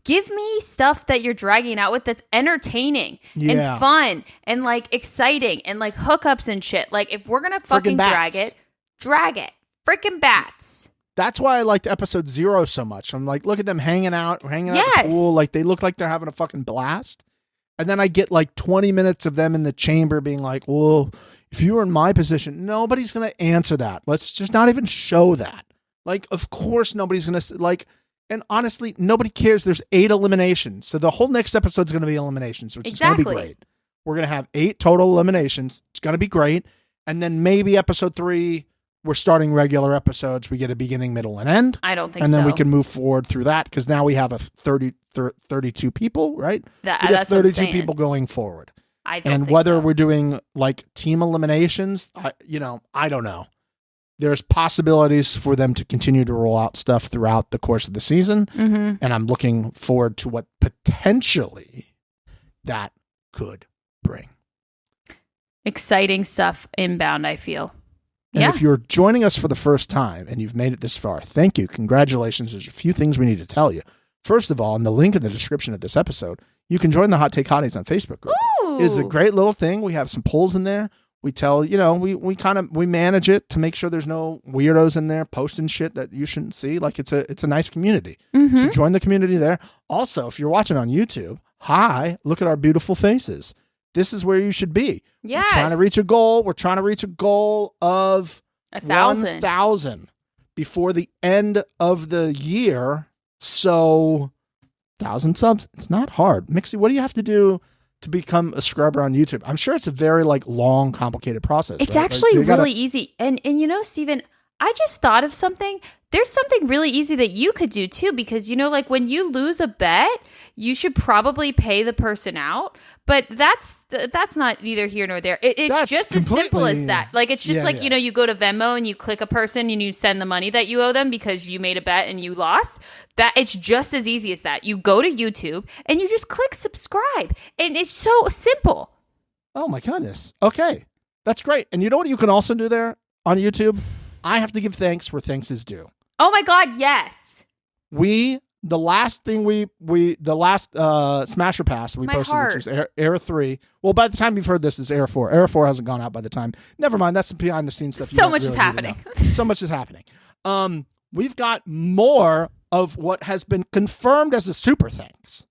Give me stuff that you're dragging out with that's entertaining and fun and like exciting and like hookups and shit. Like if we're going to fucking drag it. Freaking bats. That's why I liked episode 0 so much. I'm like, look at them hanging out in the pool. Like they look like they're having a fucking blast. And then I get like 20 minutes of them in the chamber being like, well, if you were in my position, nobody's going to answer that. Let's just not even show that. Like, of course, nobody's going to like, and honestly, nobody cares. There's 8 eliminations. So the whole next episode is going to be eliminations, which is going to be great. We're going to have 8 total eliminations. It's going to be great. And then maybe episode 3, we're starting regular episodes. We get a beginning, middle, and end. I don't think so. And then we can move forward through that because now we have a 32 people, right? That's 32 people going forward. I don't and think whether so. we're doing like team eliminations, I don't know. There's possibilities for them to continue to roll out stuff throughout the course of the season. Mm-hmm. And I'm looking forward to what potentially that could bring. Exciting stuff inbound, I feel. And if you're joining us for the first time and you've made it this far, thank you. Congratulations. There's a few things we need to tell you. First of all, in the link in the description of this episode, you can join the Hot Take Hotties on Facebook group. Ooh. It's a great little thing. We have some polls in there. We tell, we manage it to make sure there's no weirdos in there posting shit that you shouldn't see. Like it's a nice community. Mm-hmm. So join the community there. Also, if you're watching on YouTube, look at our beautiful faces. This is where you should be. Yes. We're trying to reach a goal. We're trying to reach a goal of 1,000 before the end of the year. So 1,000 subs. It's not hard. Mixie, what do you have to do to become a scrubber on YouTube? I'm sure it's a very like long, complicated process. It's right? actually really easy. And Stephen, I just thought of something. There's something really easy that you could do too, because like when you lose a bet, you should probably pay the person out. But that's not neither here nor there. It's just as simple as that. Like it's just you go to Venmo and you click a person and you send the money that you owe them because you made a bet and you lost. That it's just as easy as that. You go to YouTube and you just click subscribe, and it's so simple. Oh my goodness. Okay, that's great. And you know what you can also do there on YouTube? I have to give thanks where thanks is due. Oh my God, yes. The last Smasher Pass we posted, which is Era 3. Well, by the time you've heard this, is Era 4. Era 4 hasn't gone out by the time. Never mind. That's some behind the scenes stuff. So much is happening. So much is happening. We've got more of what has been confirmed as a super thanks.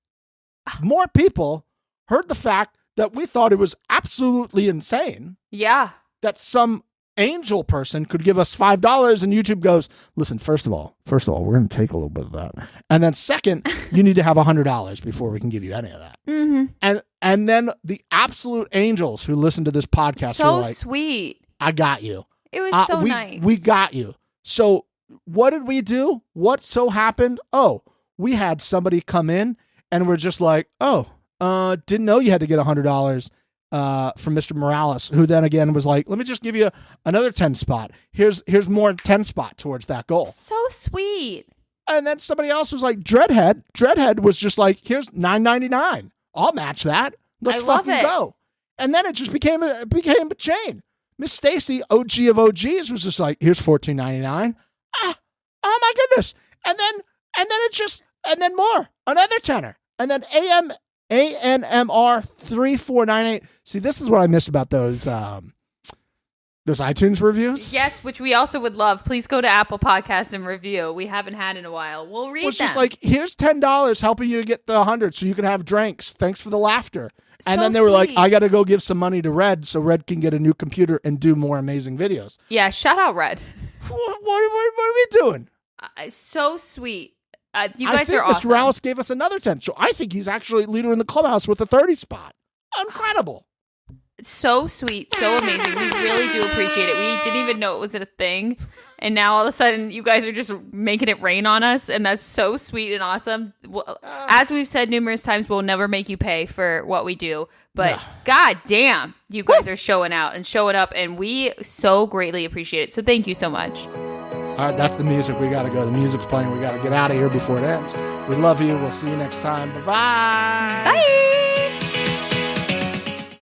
More people heard the fact that we thought it was absolutely insane. Yeah. That some angel person could give us $5 and YouTube goes, listen, first of all, we're going to take a little bit of that. And then second, you need to have $100 before we can give you any of that. Mm-hmm. And then the absolute angels who listen to this podcast so are like, sweet. I got you. It was so nice. We got you. So what did we do? What so happened? Oh, we had somebody come in and we're just like, didn't know you had to get $100 from Mr. Morales, who then again was like, let me just give you another 10 spot. Here's more 10 spot towards that goal. So sweet. And then somebody else was like, Dreadhead. Dreadhead was just like, here's $9.99. I'll match that. Let's fucking go. And then it just became a chain. Miss Stacy, OG of OGs, was just like, here's $14.99. Oh my goodness. And then more, another tenner. And then ANMR 3498. See, this is what I miss about those iTunes reviews. Yes, which we also would love. Please go to Apple Podcasts and review. We haven't had in a while. We'll read them. It's just like, here's $10 helping you to get the 100 so you can have drinks. Thanks for the laughter. And then they were like, I got to go give some money to Red so Red can get a new computer and do more amazing videos. Yeah, shout out Red. What are we doing? So sweet. You guys are awesome. Mr. Morales gave us another 10. So I think he's actually leader in the clubhouse with a 30 spot. Incredible. so sweet, so amazing. We really do appreciate it. We didn't even know it was a thing. And now all of a sudden you guys are just making it rain on us. And that's so sweet and awesome. As we've said numerous times, we'll never make you pay for what we do. But God damn, you guys are showing out and showing up. And we so greatly appreciate it. So thank you so much. All right, that's the music. We got to go. The music's playing. We got to get out of here before it ends. We love you. We'll see you next time. Bye-bye. Bye.